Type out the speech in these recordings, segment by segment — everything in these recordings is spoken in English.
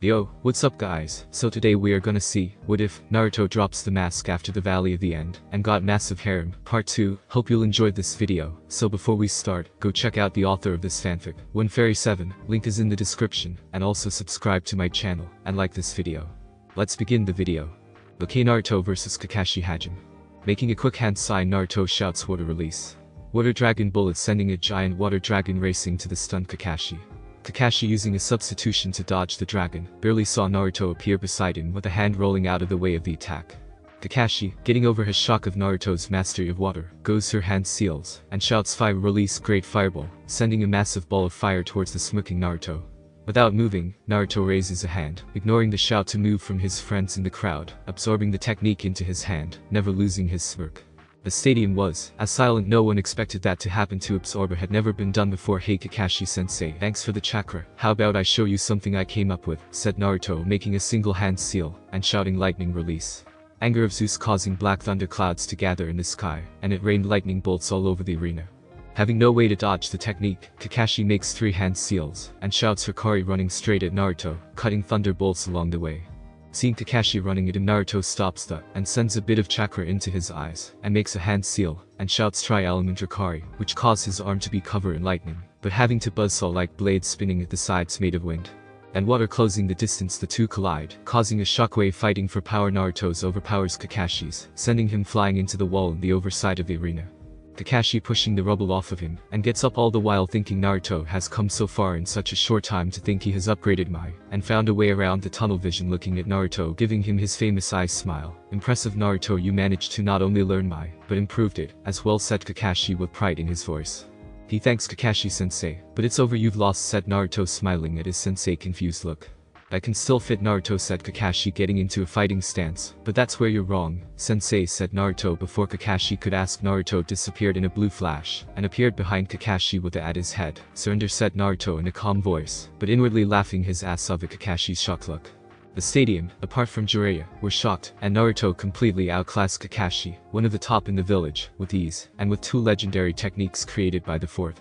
Yo, what's up guys? So today we are gonna see, what if Naruto drops the mask after the Valley of the End, and got Massive Harem, part 2, hope you'll enjoy this video. So before we start, go check out the author of this fanfic, OneFairy7, link is in the description, and also subscribe to my channel, and like this video. Let's begin the video. Okay, Naruto vs Kakashi Hajime. Making a quick hand sign, Naruto shouts water release. Water dragon bullet sending a giant water dragon racing to the stunned Kakashi. Kakashi, using a substitution to dodge the dragon, barely saw Naruto appear beside him with a hand rolling out of the way of the attack. Kakashi, getting over his shock of Naruto's mastery of water, goes her hand seals, and shouts fire release great fireball, sending a massive ball of fire towards the smirking Naruto. Without moving, Naruto raises a hand, ignoring the shout to move from his friends in the crowd, absorbing the technique into his hand, never losing his smirk. The stadium was as silent. No one expected that to happen. To absorb had never been done before. Hey Kakashi-sensei, thanks for the chakra. How about I show you something I came up with, said Naruto, making a single hand seal, and shouting lightning release. Anger of Zeus causing black thunder clouds to gather in the sky, and it rained lightning bolts all over the arena. Having no way to dodge the technique, Kakashi makes 3 hand seals, and shouts Hikari, running straight at Naruto, cutting thunder bolts along the way. Seeing Kakashi running at him, Naruto stops that, and sends a bit of chakra into his eyes, and makes a hand seal, and shouts tri-element Hikari, which caused his arm to be covered in lightning, but having to buzzsaw like blades spinning at the sides made of wind. And water closing the distance, the two collide, causing a shockwave. Fighting for power, Naruto's overpowers Kakashi's, sending him flying into the wall in the overside of the arena. Kakashi pushing the rubble off of him, and gets up, all the while thinking Naruto has come so far in such a short time. To think he has upgraded and found a way around the tunnel vision, looking at Naruto, giving him his famous eye smile. Impressive Naruto, you managed to not only learn but improved it as well, said Kakashi with pride in his voice. He thanks Kakashi-sensei, but it's over, you've lost, said Naruto, smiling at his sensei confused look. I can still fit, Naruto, said Kakashi, getting into a fighting stance. But that's where you're wrong, sensei, said Naruto. Before Kakashi could ask, Naruto disappeared in a blue flash, and appeared behind Kakashi with it at his head. Surrender, said Naruto in a calm voice, but inwardly laughing his ass off at Kakashi's shocked look. The stadium, apart from Jiraiya, were shocked, and Naruto completely outclassed Kakashi, one of the top in the village, with ease, and with 2 legendary techniques created by the 4th.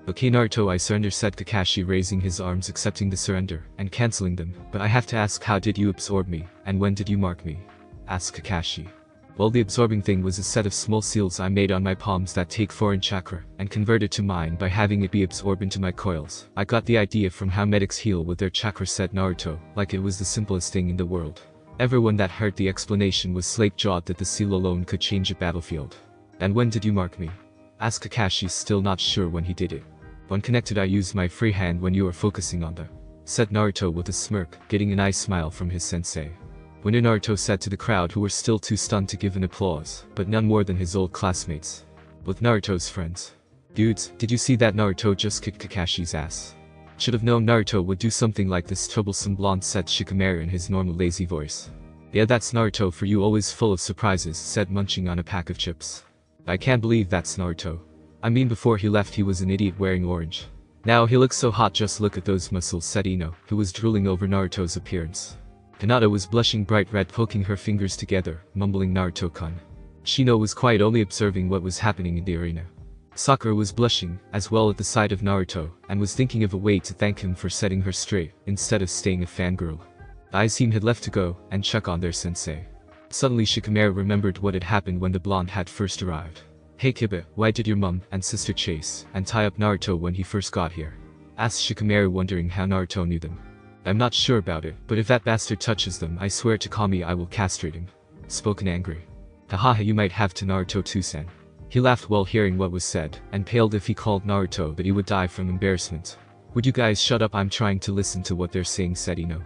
Okay Naruto, I surrender, said Kakashi, raising his arms, accepting the surrender, and cancelling them. But I have to ask, how did you absorb me, and when did you mark me? Asked Kakashi. Well, the absorbing thing was a set of small seals I made on my palms that take foreign chakra, and convert it to mine by having it be absorbed into my coils. I got the idea from how medics heal with their chakra, said Naruto, like it was the simplest thing in the world. Everyone that heard the explanation was slake-jawed that the seal alone could change a battlefield. And when did you mark me? Asked Kakashi, still not sure when he did it. When connected, I used my free hand when you were focusing on said Naruto with a smirk, getting an eye smile from his sensei. When Naruto said to the crowd, who were still too stunned to give an applause, but none more than his old classmates. With Naruto's friends. Dudes, did you see that? Naruto just kicked Kakashi's ass. Should have known Naruto would do something like this, troublesome blonde, said Shikamaru in his normal lazy voice. Yeah, that's Naruto for you, always full of surprises, said munching on a pack of chips. I can't believe that's Naruto. I mean, before he left he was an idiot wearing orange. Now he looks so hot, just look at those muscles, said Ino, who was drooling over Naruto's appearance. Hinata was blushing bright red, poking her fingers together, mumbling Naruto-kun. Shino was quiet, only observing what was happening in the arena. Sakura was blushing, as well, at the sight of Naruto, and was thinking of a way to thank him for setting her straight, instead of staying a fangirl. The Aizeem had left to go and check on their sensei. Suddenly Shikamaru remembered what had happened when the blonde had first arrived. Hey Kiba, why did your mom and sister chase and tie up Naruto when he first got here? Asked Shikamaru, wondering how Naruto knew them. I'm not sure about it, but if that bastard touches them, I swear to Kami I will castrate him. Spoken angry. Hahaha, you might have to, Naruto Tusen. He laughed while hearing what was said, and paled if he called Naruto that he would die from embarrassment. Would you guys shut up, I'm trying to listen to what they're saying, said Ino.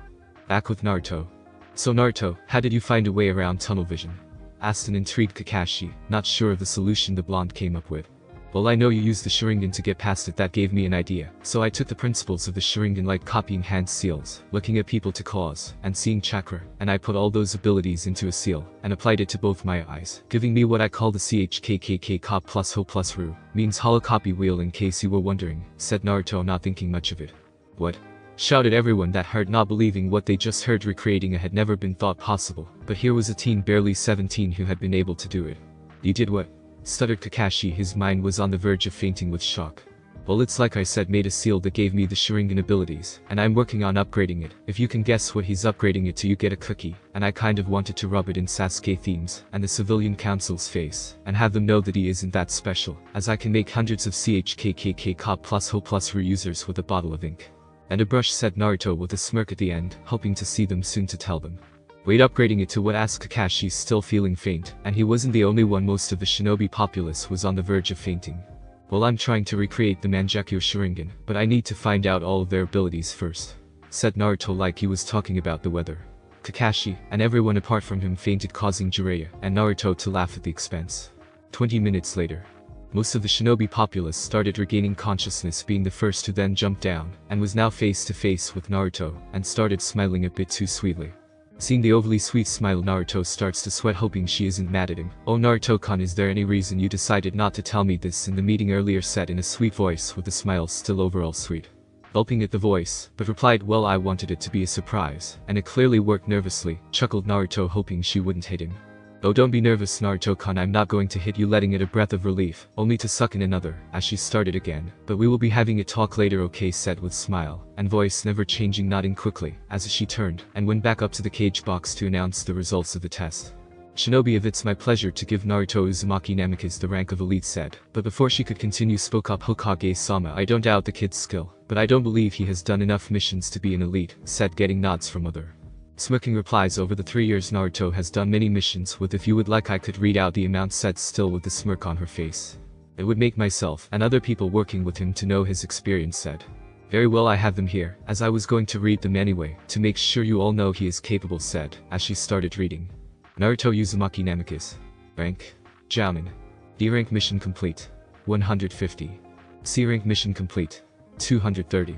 Back with Naruto. So Naruto, how did you find a way around tunnel vision? Asked an intrigued Kakashi, not sure of the solution the blonde came up with. Well, I know you used the Sharingan to get past it, that gave me an idea. So I took the principles of the Sharingan, like copying hand seals, looking at people to cause, and seeing chakra, and I put all those abilities into a seal, and applied it to both my eyes, giving me what I call the CHKKK Cop plus Ho plus Ru, means hollow copy wheel, in case you were wondering, said Naruto, not thinking much of it. What? Shouted everyone that heard, not believing what they just heard. Recreating it had never been thought possible, but here was a teen barely 17 who had been able to do it. You did what? Stuttered Kakashi, his mind was on the verge of fainting with shock. Well, it's like I said, made a seal that gave me the Sharingan abilities, and I'm working on upgrading it. If you can guess what he's upgrading it to, you get a cookie, and I kind of wanted to rub it in Sasuke themes and the civilian council's face, and have them know that he isn't that special, as I can make hundreds of CHKKK cop plus ho plus reusers with a bottle of ink. And a brush, said Naruto with a smirk at the end, hoping to see them soon to tell them. Wait, upgrading it to what? Asked Kakashi, still feeling faint, and he wasn't the only one. Most of the shinobi populace was on the verge of fainting. Well, I'm trying to recreate the Mangekyou Sharingan, but I need to find out all of their abilities first, said Naruto like he was talking about the weather. Kakashi, and everyone apart from him, fainted, causing Jiraiya and Naruto to laugh at the expense. 20 minutes later, most of the shinobi populace started regaining consciousness, being the first to then jump down, and was now face to face with Naruto, and started smiling a bit too sweetly. Seeing the overly sweet smile, Naruto starts to sweat, hoping she isn't mad at him. Oh, Naruto-kun, is there any reason you decided not to tell me this in the meeting earlier? Said in a sweet voice with the smile still overall sweet. Gulping at the voice, but replied, well, I wanted it to be a surprise, and it clearly worked. Nervously chuckled Naruto, hoping she wouldn't hit him. Oh, don't be nervous, Naruto-kun, I'm not going to hit you. Letting it a breath of relief, only to suck in another, as she started again. But we will be having a talk later, okay? Said with smile, and voice never changing, nodding quickly, as she turned, and went back up to the cage box to announce the results of the test. Shinobi of it's my pleasure to give Naruto Uzumaki Namikaze the rank of elite, said, but before she could continue spoke up Hokage-sama. I don't doubt the kid's skill, but I don't believe he has done enough missions to be an elite, said, getting nods from other. Smirking replies, over the 3 years Naruto has done many missions with, if you would like I could read out the amount, said still with the smirk on her face. It would make myself and other people working with him to know his experience, said. Very well, I have them here, as I was going to read them anyway, to make sure you all know he is capable, said, as she started reading. Naruto Uzumaki Namikaze. Rank: Jounin. D rank mission complete. 150. C rank mission complete. 230.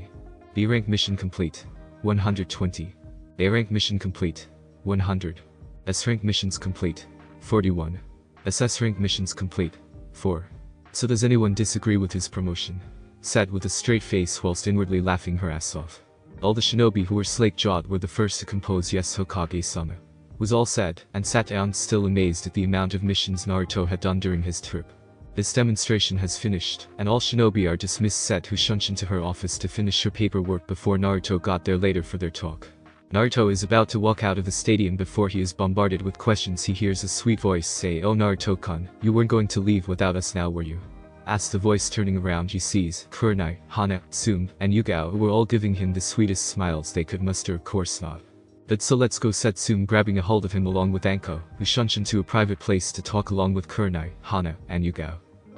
B rank mission complete. 120. A rank mission complete. 100. S rank missions complete. 41. SS rank missions complete. 4. So does anyone disagree with his promotion? Said with a straight face whilst inwardly laughing her ass off. All the shinobi who were slake-jawed were the first to compose yes, Hokage-sama. Was all said, and sat down still amazed at the amount of missions Naruto had done during his trip. This demonstration has finished, and all shinobi are dismissed, said who shunched into her office to finish her paperwork before Naruto got there later for their talk. Naruto is about to walk out of the stadium before he is bombarded with questions. He hears a sweet voice say, oh Naruto-kun, you weren't going to leave without us now, were you? Asked the voice. Turning around, he sees Kurenai, Hana, Tsume, and Yugao, who were all giving him the sweetest smiles they could muster. Of course not. But so let's go, said Tsume, grabbing a hold of him along with Anko, who shunched into a private place to talk along with Kurenai, Hana, and Yugao.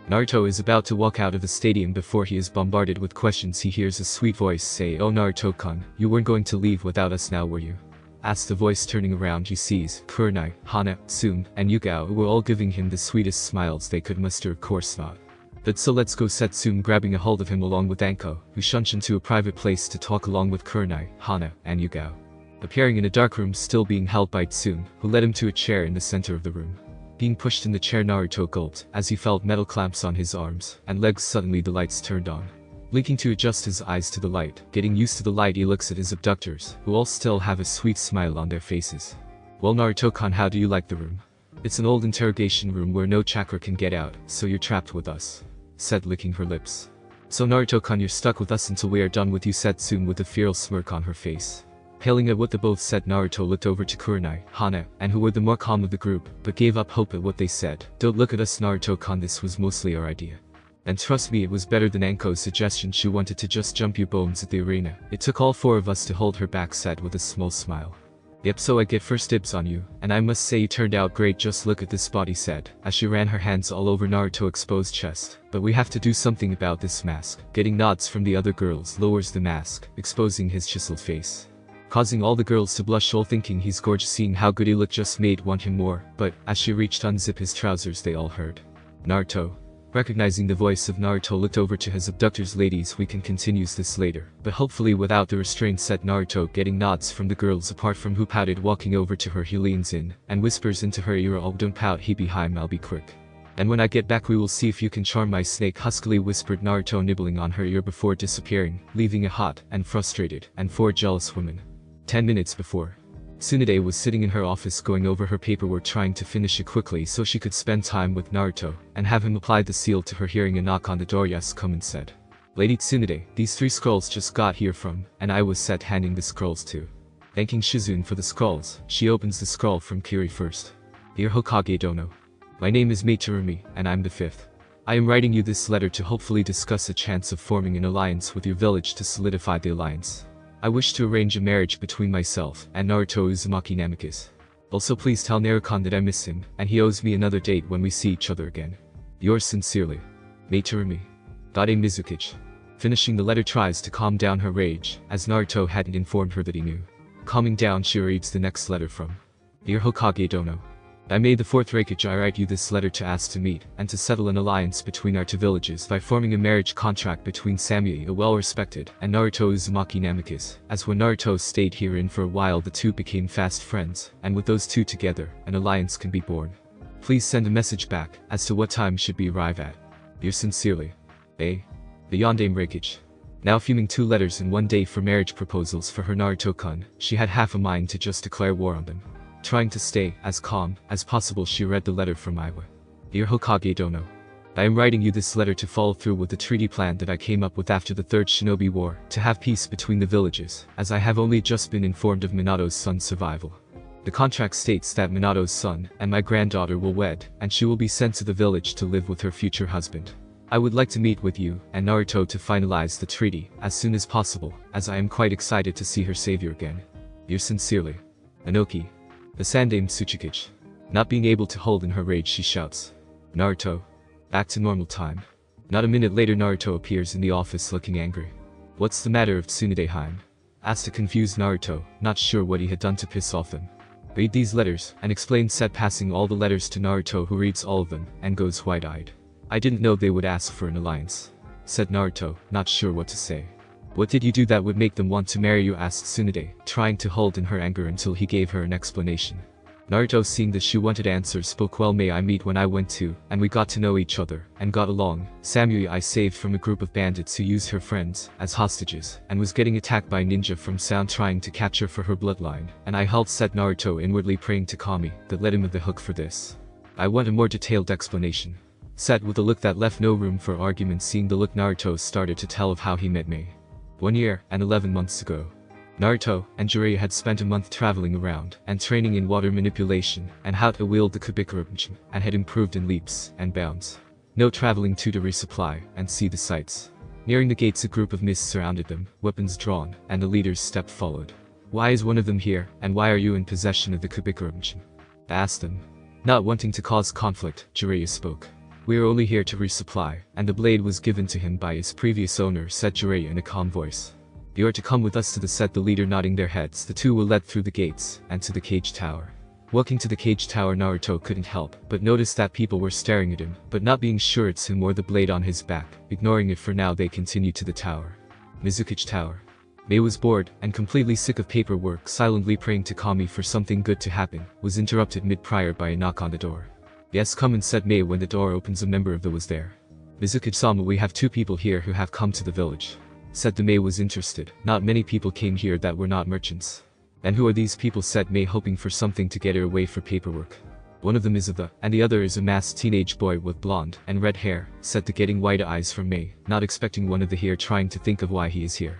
Naruto is about to walk out of the stadium before he is bombarded with questions. He hears a sweet voice say, oh Naruto-kun, you weren't going to leave without us now, were you? Asked the voice. Turning around, he sees Kurenai, Hana, Tsume, and Yugao, who were all giving him the sweetest smiles they could muster. Of course not. But so let's go, said Tsume, grabbing a hold of him along with Anko, who shunched into a private place to talk along with Kurenai, Hana, and Yugao. Appearing in a dark room still being held by Tsume, who led him to a chair in the center of the room. Being pushed in the chair, Naruto gulped as he felt metal clamps on his arms and legs. Suddenly the lights turned on. Blinking to adjust his eyes to the light, getting used to the light, he looks at his abductors, who all still have a sweet smile on their faces. Well Naruto-kun, how do you like the room? It's an old interrogation room where no chakra can get out, so you're trapped with us, said, licking her lips. So Naruto-kun, you're stuck with us until we are done with you, said Tsume with a feral smirk on her face. Hailing at what they both said, Naruto looked over to Kurenai, Hana, and who were the more calm of the group, but gave up hope at what they said. Don't look at us, Naruto-kun, this was mostly our idea. And trust me, it was better than Anko's suggestion. She wanted to just jump you bones at the arena. It took all 4 of us to hold her back, said with a small smile. Yep, so I get first dibs on you, and I must say you turned out great. Just look at this body, said, as she ran her hands all over Naruto's exposed chest. But we have to do something about this mask. Getting nods from the other girls, lowers the mask, exposing his chiseled face, causing all the girls to blush, all thinking he's gorgeous. Seeing how good he looked just made want him more, but as she reached to unzip his trousers, they all heard Naruto. Recognizing the voice of Naruto, looked over to his abductors. Ladies, we can continue this later, but hopefully without the restraint, said Naruto, getting nods from the girls apart from who pouted. Walking over to her, he leans in and whispers into her ear, oh don't pout, he behind, I'll be quick. And when I get back we will see if you can charm my snake, huskily whispered Naruto, nibbling on her ear before disappearing, leaving a hot and frustrated and 4 jealous women. 10 minutes before, Tsunade was sitting in her office going over her paperwork, trying to finish it quickly so she could spend time with Naruto and have him apply the seal to her. Hearing a knock on the door, yes, come in, said. Lady Tsunade, these 3 scrolls just got here from, and I was set handing the scrolls to. Thanking Shizune for the scrolls, she opens the scroll from Kiri first. Dear Hokage Dono. My name is Meitarumi, and I'm the 5th. I am writing you this letter to hopefully discuss a chance of forming an alliance with your village to solidify the alliance. I wish to arrange a marriage between myself and Naruto Uzumaki Namikaze. Also please tell Narukon that I miss him, and he owes me another date when we see each other again. Yours sincerely, Meitarumi. Dade Mizukage. Finishing the letter tries to calm down her rage, as Naruto hadn't informed her that he knew. Calming down she reads the next letter from. Dear Hokage Dono. I made the 4th Reikage. I write you this letter to ask to meet and to settle an alliance between our 2 villages by forming a marriage contract between Samui, a well-respected, and Naruto Uzumaki Namikaze, as when Naruto stayed herein for a while the 2 became fast friends, and with those 2 together, an alliance can be born. Please send a message back as to what time should we arrive at. Yours sincerely, A. The Yondaime Reikage. Now fuming 2 letters in one day for marriage proposals for her Naruto-kun, she had half a mind to just declare war on them. Trying to stay as calm as possible she read the letter from Iwa. Dear Hokage Dono. I am writing you this letter to follow through with the treaty plan that I came up with after the 3rd Shinobi War, to have peace between the villages, as I have only just been informed of Minato's son's survival. The contract states that Minato's son and my granddaughter will wed, and she will be sent to the village to live with her future husband. I would like to meet with you and Naruto to finalize the treaty as soon as possible, as I am quite excited to see her savior again. Yours sincerely, Inoki. The Sandaime Tsuchikage. Not being able to hold in her rage she shouts. Naruto. Back to normal time. Not a minute later Naruto appears in the office looking angry. What's the matter of Tsunade-heim? Asked a confused Naruto, not sure what he had done to piss off them. Read these letters, and explain, said, passing all the letters to Naruto, who reads all of them, and goes wide-eyed. I didn't know they would ask for an alliance, said Naruto, not sure what to say. What did you do that would make them want to marry you, asked Tsunade, trying to hold in her anger until he gave her an explanation. Naruto, seeing that she wanted answers, spoke. Well, may I meet when I went to, and we got to know each other, and got along. Samui I saved from a group of bandits who used her friends as hostages, and was getting attacked by a ninja from Sound trying to capture for her bloodline, and I helped, said Naruto, inwardly praying to Kami that let him of the hook for this. I want a more detailed explanation. Said with a look that left no room for argument. Seeing the look, Naruto started to tell of how he met Mei. 1 year and 11 months ago. Naruto and Jiraiya had spent a month traveling around and training in water manipulation and how to wield the Kubikurabuchi, and had improved in leaps and bounds. No traveling to resupply and see the sights. Nearing the gates a group of mists surrounded them, weapons drawn, and the leader's step followed. Why is one of them here, and why are you in possession of the Kubikurabuchi? Asked them. Not wanting to cause conflict, Jiraiya spoke. We are only here to resupply, and the blade was given to him by his previous owner, said Jiraiya in a calm voice. You are to come with us to the set, the leader nodding their heads. The 2 were led through the gates, and to the cage tower. Walking to the cage tower, Naruto couldn't help but notice that people were staring at him, but not being sure it's him or the blade on his back. Ignoring it for now, they continued to the tower. Mizukage Tower. Mei was bored and completely sick of paperwork, silently praying to Kami for something good to happen, was interrupted mid-prayer by a knock on the door. Yes, come in, said Mei. When the door opens, a member of the was there. Mizukage-sama, we have 2 people here who have come to the village. Said the Mei was interested. Not many people came here that were not merchants. And who are these people, said Mei, hoping for something to get her away for paperwork. One of them is Ava, and the other is a masked teenage boy with blonde and red hair, said the getting wide eyes from Mei, not expecting one of the here, trying to think of why he is here.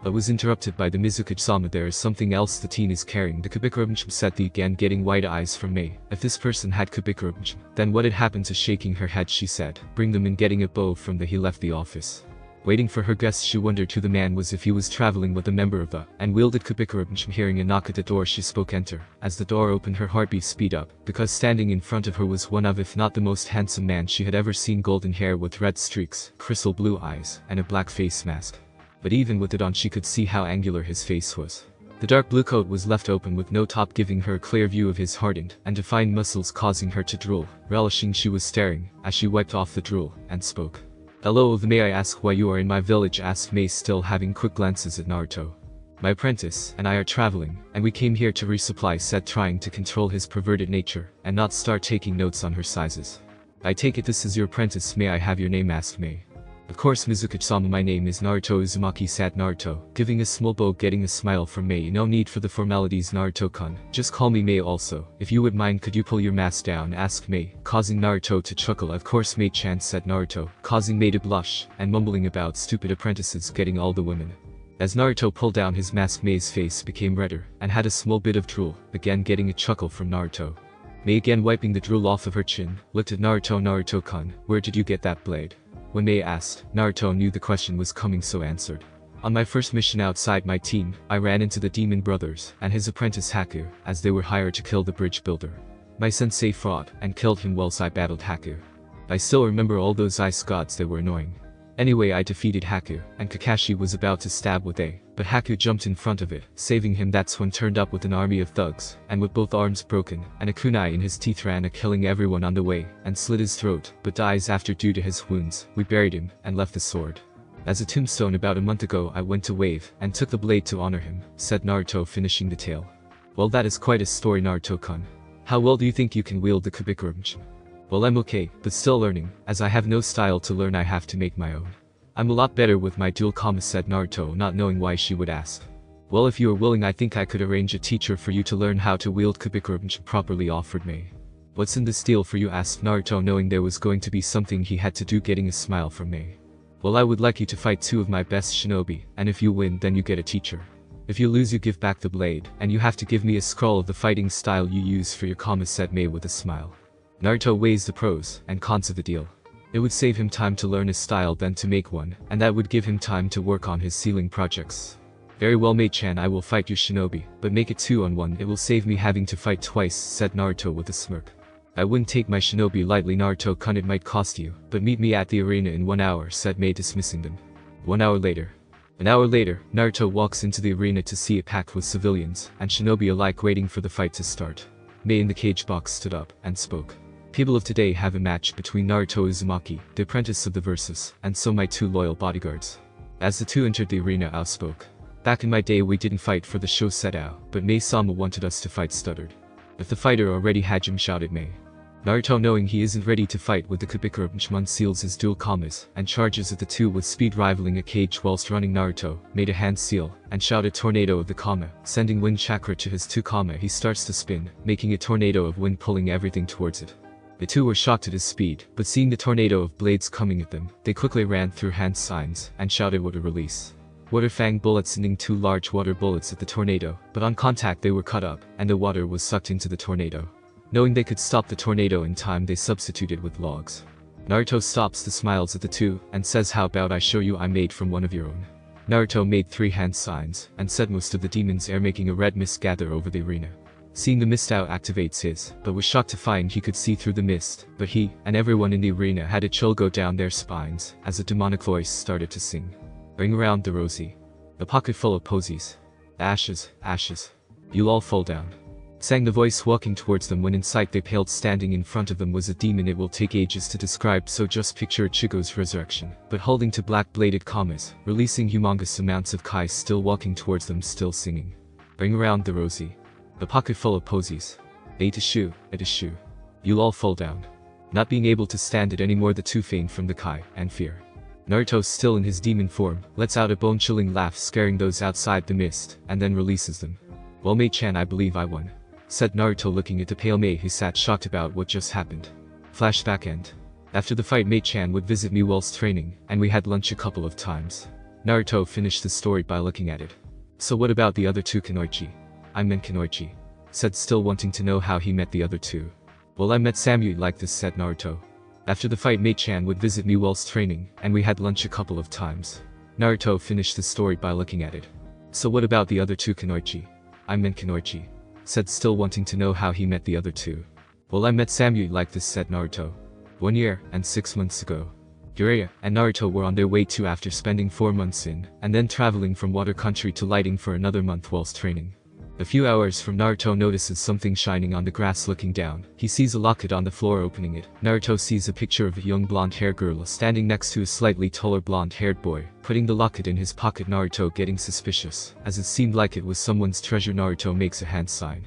But was interrupted by the Mizukage-sama. There is something else the teen is carrying. The Kubikurabuchi, said the again getting wide eyes from Mei. If this person had Kubikurabuchi, then what had happened to? Shaking her head she said, bring them in. Getting a bow from the he left the office. Waiting for her guests, she wondered who the man was, if he was traveling with a member of the and wielded Kubikurabuchi. Hearing a knock at the door she spoke, enter. As the door opened her heartbeat speed up, because standing in front of her was one of, if not the most handsome man she had ever seen. Golden hair with red streaks, crystal blue eyes, and a black face mask. But even with it on she could see how angular his face was. The dark blue coat was left open with no top, giving her a clear view of his hardened and defined muscles, causing her to drool. Relishing she was staring, as she wiped off the drool, and spoke. Hello, may I ask why you are in my village? Asked Mei, still having quick glances at Naruto. My apprentice and I are traveling, and we came here to resupply, said, trying to control his perverted nature and not start taking notes on her sizes. I take it this is your apprentice. May I have your name? Asked Mei. Of course Mizukage-sama, my name is Naruto Uzumaki, said Naruto, giving a small bow, getting a smile from Mei. No need for the formalities, Naruto-kun, just call me Mei. Also, if you would mind, could you pull your mask down, asked Mei, causing Naruto to chuckle. Of course Mei-chan, said Naruto, causing Mei to blush, and mumbling about stupid apprentices getting all the women. As Naruto pulled down his mask, Mei's face became redder, and had a small bit of drool, again getting a chuckle from Naruto. Mei, again wiping the drool off of her chin, looked at Naruto. Naruto-kun, where did you get that blade? When Mei asked, Naruto knew the question was coming, so answered. On my first mission outside my team, I ran into the demon brothers and his apprentice Haku, as they were hired to kill the bridge builder. My sensei fought and killed him whilst I battled Haku. I still remember all those ice gods, they were annoying. Anyway, I defeated Haku, and Kakashi was about to stab with A, but Haku jumped in front of it, saving him. That's when turned up with an army of thugs, and with both arms broken, and a kunai in his teeth, ran killing everyone on the way, and slit his throat, but dies after due to his wounds. We buried him, and left the sword as a tombstone. About a month ago I went to Wave, and took the blade to honor him, said Naruto, finishing the tale. Well, that is quite a story, Naruto-kun. How well do you think you can wield the Kubikurum? Well, I'm okay, but still learning, as I have no style to learn. I have to make my own. I'm a lot better with my duel, said Naruto, not knowing why she would ask. Well, if you are willing, I think I could arrange a teacher for you to learn how to wield Kubikurum properly, offered Mei. What's in this deal for you, asked Naruto, knowing there was going to be something he had to do, getting a smile from Mei. Well, I would like you to fight 2 of my best shinobi, and if you win, then you get a teacher. If you lose, you give back the blade, and you have to give me a scroll of the fighting style you use for your commas, said Mei with a smile. Naruto weighs the pros and cons of the deal. It would save him time to learn a style than to make one, and that would give him time to work on his ceiling projects. Very well, Mei-chan, I will fight your shinobi, but make it 2-on-1. It will save me having to fight twice, said Naruto with a smirk. I wouldn't take my shinobi lightly, Naruto-kun, it might cost you, but meet me at the arena in 1 hour, said Mei, dismissing them. 1 hour later. An hour later, Naruto walks into the arena to see it packed with civilians and shinobi alike waiting for the fight to start. Mei in the cage box stood up and spoke. People of today have a match between Naruto Uzumaki, the apprentice of the Versus, and so my 2 loyal bodyguards. As the 2 entered the arena, Ao spoke. Back in my day we didn't fight for the show, said Ao, but Mei-sama wanted us to fight, stuttered. If the fighter already had him, shouted Mei. Naruto, knowing he isn't ready to fight with the Kubikurum, unseals his dual commas and charges at the 2 with speed, rivaling a cage whilst running. Naruto made a hand seal and shouted tornado of the comma, sending wind chakra to his 2 comma. He starts to spin, making a tornado of wind, pulling everything towards it. The 2 were shocked at his speed, but seeing the tornado of blades coming at them, they quickly ran through hand signs and shouted water release. Water fang bullets, sending 2 large water bullets at the tornado, but on contact they were cut up, and the water was sucked into the tornado. Knowing they could stop the tornado in time, they substituted with logs. Naruto stops the smiles at the 2, and says, how about I show you I'm made from one of your own. Naruto made 3 hand signs, and said most of the demons air, making a red mist gather over the arena. Seeing the mist, Ao activates his, but was shocked to find he could see through the mist, but he and everyone in the arena had a chill go down their spines as a demonic voice started to sing. Ring around the rosy. A pocket full of posies. Ashes, ashes. You'll all fall down. Sang the voice, walking towards them. When in sight they paled. Standing in front of them was a demon it will take ages to describe, so just picture Ichigo's resurrection, but holding 2 black-bladed commas, releasing humongous amounts of kai, still walking towards them, still singing. Ring around the rosy. The pocket full of posies. Ate a shoe, you'll all fall down. Not being able to stand it anymore, the 2 faint from the kai and fear. Naruto, still in his demon form, lets out a bone-chilling laugh, scaring those outside the mist, and then releases them. Well, Mei-chan, I believe I won, said Naruto, looking at the pale Mei, who sat shocked about what just happened. Flashback end. After the fight, Mei-chan would visit me whilst training, and we had lunch a couple of times. Naruto finished the story by looking at it. So what about the other 2 Kunoichi? I meant Kunoichi, said, still wanting to know how he met the other 2. Well, I met Samui like this, said Naruto. After the fight, Mei-chan would visit me whilst training, and we had lunch a couple of times. Naruto finished the story by looking at it. So what about the other 2 Kunoichi? I meant Kunoichi, said, still wanting to know how he met the other 2. Well, I met Samui like this, said Naruto. 1 year and 6 months ago. Jiraiya and Naruto were on their way to after spending 4 months in, and then traveling from water country to lighting for another month whilst training. A few hours from, Naruto notices something shining on the grass. Looking down, he sees a locket on the floor. Opening it, Naruto sees a picture of a young blonde-haired girl standing next to a slightly taller blonde-haired boy, putting the locket in his pocket. Naruto getting suspicious, as it seemed like it was someone's treasure. Naruto makes a hand sign.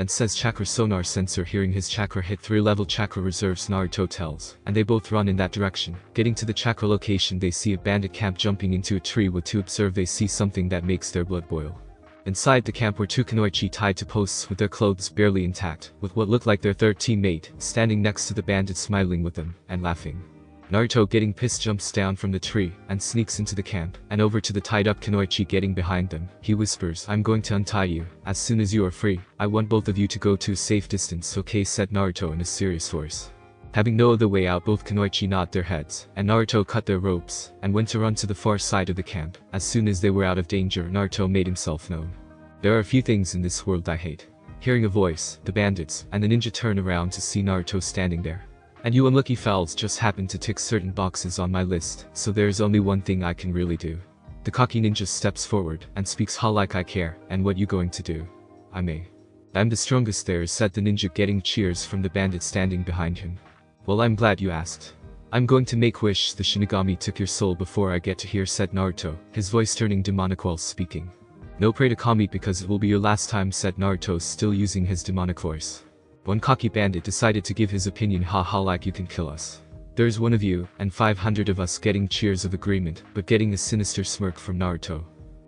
and says chakra sonar sensor. Hearing his chakra hit 3-level chakra reserves, Naruto tells, and they both run in that direction. Getting to the chakra location, they see a bandit camp jumping into a tree. With to observe, they see something that makes their blood boil. Inside the camp were 2 kunoichi tied to posts with their clothes barely intact, with what looked like their third teammate standing next to the bandit, smiling with them and laughing. Naruto, getting pissed, jumps down from the tree and sneaks into the camp and over to the tied up kunoichi. Getting behind them, he whispers, "I'm going to untie you as soon as you are free. I want both of you to go to a safe distance, okay?" said Naruto in a serious voice. Having no other way out, both kunoichi nod their heads, and Naruto cut their ropes and went to run to the far side of the camp. As soon as they were out of danger, Naruto made himself known. "There are a few things in this world I hate." Hearing a voice, the bandits and the ninja turn around to see Naruto standing there. "And you unlucky fouls just happen to tick certain boxes on my list, so there's only one thing I can really do." The cocky ninja steps forward and speaks, "Ha, like I care, and what you going to do?" "I'm the strongest there," said the ninja, getting cheers from the bandit standing behind him. "Well, I'm glad you asked. I'm going to make wish the Shinigami took your soul before I get to here," said Naruto, his voice turning demonic while speaking. "No, pray to Kami, because it will be your last time," said Naruto, still using his demonic voice. One cocky bandit decided to give his opinion. "Ha, like you can kill us. There's one of you and 500 of us," getting cheers of agreement, but getting a sinister smirk from Naruto.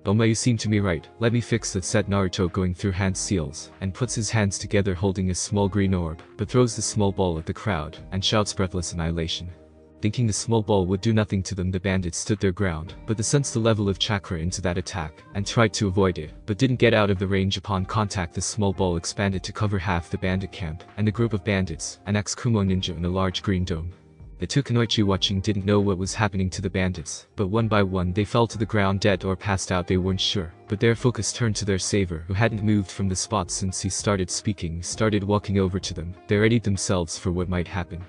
"Oma, you seem to me right. Let me fix that," said Naruto, going through hand seals and puts his hands together holding a small green orb, but throws the small ball at the crowd and shouts breathless annihilation. Thinking the small ball would do nothing to them, the bandits stood their ground, but they sensed the level of chakra into that attack and tried to avoid it, but didn't get out of the range. Upon contact, the small ball expanded to cover half the bandit camp and the group of bandits, an ex-Kumo ninja in a large green dome. The 2 kunoichi watching didn't know what was happening to the bandits, but one by one they fell to the ground dead or passed out. They weren't sure, but their focus turned to their savior, who hadn't moved from the spot since he started speaking, started walking over to them. They readied themselves for what might happen.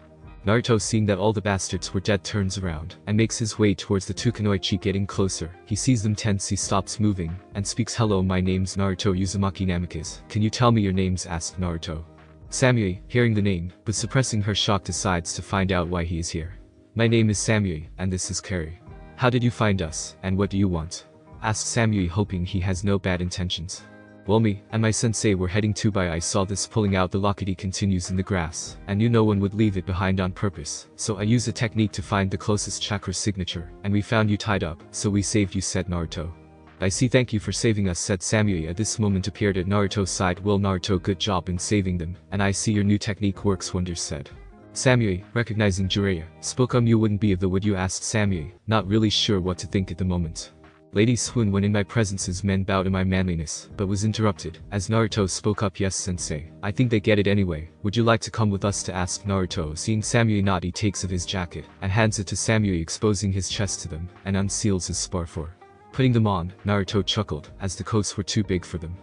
Naruto, seeing that all the bastards were dead, turns around and makes his way towards the 2 kunoichi. Getting closer, he sees them tense. He stops moving and speaks, "Hello, my name's Naruto Uzumaki Namikaze. Can you tell me your names?" asked Naruto. Samui, hearing the name, but suppressing her shock, decides to find out why he is here. "My name is Samui, and this is Kiri. How did you find us, and what do you want?" asked Samui, hoping he has no bad intentions. "Well, me and my sensei were heading to I saw this," pulling out the locket. He continues, "in the grass, and knew no one would leave it behind on purpose, so I used a technique to find the closest chakra signature, and we found you tied up, so we saved you," said Naruto. "I see, thank you for saving us," said Samui. At this moment appeared at Naruto's side. "Well, Naruto, good job in saving them, and I see your new technique works wonders," said Samui. Recognizing Jiraiya, spoke, "You wouldn't be of the wood," you asked Samui, not really sure what to think at the moment. Lady swooned when in my presences. Men bow to my manliness, but was interrupted as Naruto spoke up. "Yes, sensei, I think they get it anyway. Would you like to come with us?" to ask Naruto. Seeing Samui nod, he takes of his jacket and hands it to Samui, exposing his chest to them, and unseals his spar-4. Putting them on, Naruto chuckled as the coats were too big for them.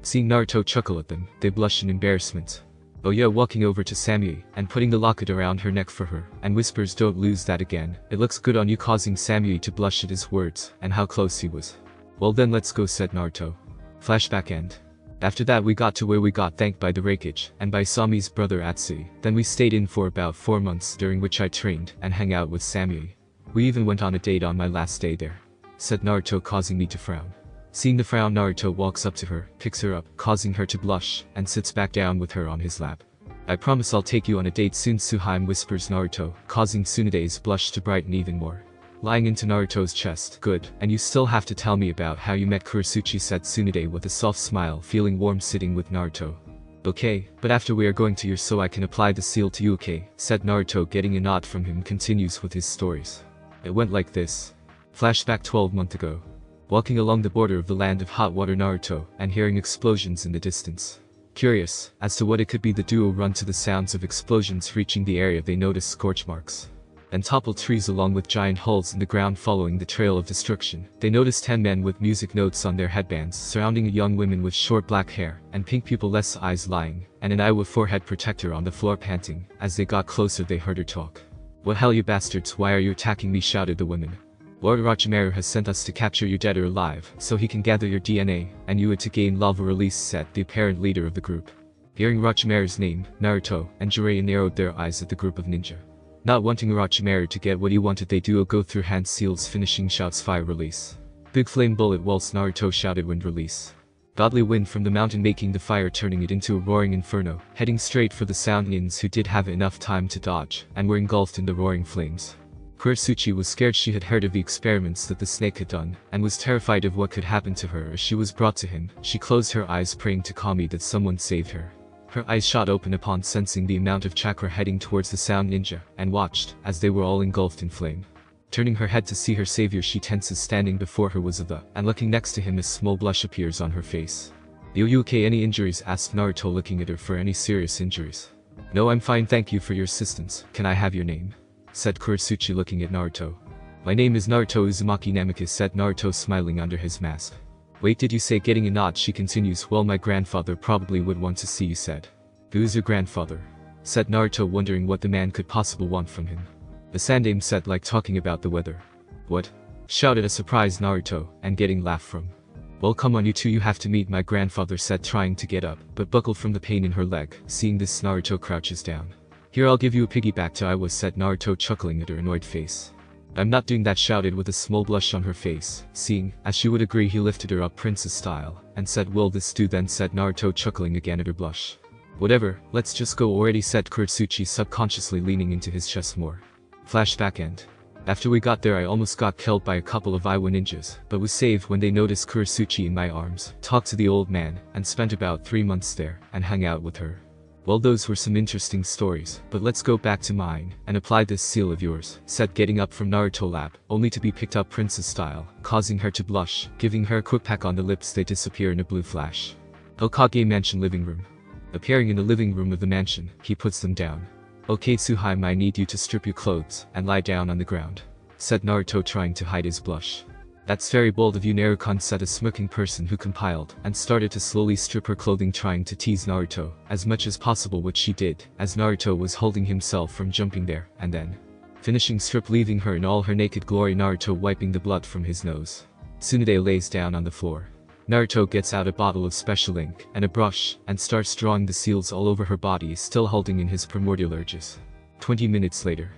Seeing Naruto chuckle at them, they blushed in embarrassment. "Oh yeah," walking over to Samui and putting the locket around her neck for her, and whispers, "Don't lose that again. It looks good on you," causing Samui to blush at his words and how close he was. "Well then, let's go," said Naruto. Flashback end. After that, we got to where we got thanked by the Raikage and by Sami's brother Atsui. Then we stayed in for about 4 months, during which I trained and hung out with Samui. We even went on a date on my last day there," said Naruto, causing me to frown. Seeing the frown, Naruto walks up to her, picks her up, causing her to blush, and sits back down with her on his lap. "I promise I'll take you on a date soon, Suhaim," whispers Naruto, causing Tsunade's blush to brighten even more. Lying into Naruto's chest. "Good, and you still have to tell me about how you met Kurasuchi," said Tsunade with a soft smile, feeling warm sitting with Naruto. "Okay, but after we are going to your so I can apply the seal to you, okay?" said Naruto, getting a nod from him. Continues with his stories. It went like this. Flashback 12 months ago. Walking along the border of the land of hot water, Naruto, and hearing explosions in the distance. Curious as to what it could be, the duo run to the sounds of explosions. Reaching the area, they notice scorch marks and toppled trees along with giant holes in the ground. Following the trail of destruction, they notice 10 men with music notes on their headbands surrounding a young woman with short black hair and pink pupilless eyes lying, and an eye with forehead protector on the floor panting. As they got closer, they heard her talk. "What hell, you bastards, why are you attacking me?" shouted the women. "Lord Orochimaru has sent us to capture you dead or alive, so he can gather your DNA, and you to gain lava release," said the apparent leader of the group. Hearing Orochimaru's name, Naruto and Jiraiya narrowed their eyes at the group of ninja. Not wanting Orochimaru to get what he wanted, they duo go through hand seals, finishing shouts, "Fire release." Big flame bullet, whilst Naruto shouted, "Wind release." Godly wind from the mountain making the fire, turning it into a roaring inferno, heading straight for the sound ninjas who did have enough time to dodge, and were engulfed in the roaring flames. Kurisuchi was scared. She had heard of the experiments that the snake had done, and was terrified of what could happen to her as she was brought to him. She closed her eyes, praying to Kami that someone saved her. Her eyes shot open upon sensing the amount of chakra heading towards the sound ninja, and watched as they were all engulfed in flame. Turning her head to see her savior, she tenses. Standing before her was Ada, and looking next to him a small blush appears on her face. "Are you okay? Any injuries?" asked Naruto, looking at her. "For any serious injuries?" "No, I'm fine, thank you for your assistance. Can I have your name?" said Kurisuchi, looking at Naruto. "My name is Naruto Uzumaki Namika," said Naruto, smiling under his mask. "Wait, did you say?" Getting a nod, she continues. "Well, my grandfather probably would want to see you," said. "Who's your grandfather?" said Naruto, wondering what the man could possibly want from him. The Sandame said, "Like talking about the weather." "What?" shouted a surprised Naruto, and getting laughed from. "Well, come on, you two, you have to meet my grandfather," said, trying to get up, but buckled from the pain in her leg. Seeing this, Naruto crouches down. "Here, I'll give you a piggyback to Iowa," said Naruto, chuckling at her annoyed face. "I'm not doing that," shouted with a small blush on her face. Seeing as she would agree, he lifted her up princess style, and said, "Will this do then?" said Naruto, chuckling again at her blush. "Whatever, let's just go already," said Kurisuchi, subconsciously leaning into his chest more. Flashback end. "After we got there, I almost got killed by a couple of Iowa ninjas, but was saved when they noticed Kurisuchi in my arms. Talked to the old man, and spent about 3 months there, and hung out with her." "Well, those were some interesting stories, but let's go back to mine, and apply this seal of yours," said, getting up from Naruto's lap, only to be picked up princess style, causing her to blush. Giving her a quick peck on the lips, they disappear in a blue flash. Hokage Mansion living room. Appearing in the living room of the mansion, he puts them down. "Okay, Tsuhime, I need you to strip your clothes, and lie down on the ground," said Naruto, trying to hide his blush. "That's very bold of you, Naruto," said a smirking person who compiled, and started to slowly strip her clothing, trying to tease Naruto as much as possible, which she did, as Naruto was holding himself from jumping there, and then finishing strip, leaving her in all her naked glory, Naruto wiping the blood from his nose. Tsunade lays down on the floor. Naruto gets out a bottle of special ink and a brush, and starts drawing the seals all over her body, still holding in his primordial urges. 20 minutes later.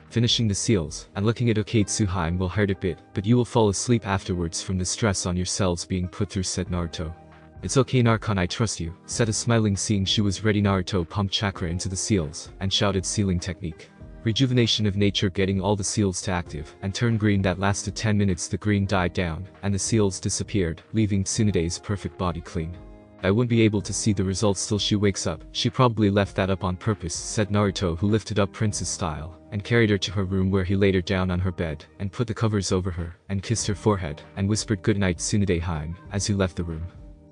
Finishing the seals, and looking at "Okay, Tsuhime will hurt a bit, but you will fall asleep afterwards from the stress on your cells being put through," said Naruto. "It's okay, Narcon, I trust you," said a smiling. Seeing she was ready, Naruto pumped chakra into the seals, and shouted sealing technique. Rejuvenation of nature, getting all the seals to active, and turn green. That lasted 10 minutes, the green died down, and the seals disappeared, leaving Tsunade's perfect body clean. "I wouldn't be able to see the results till she wakes up. She probably left that up on purpose," said Naruto, who lifted up princess style, and carried her to her room, where he laid her down on her bed, and put the covers over her, and kissed her forehead, and whispered "Good night, Tsunade" as he left the room.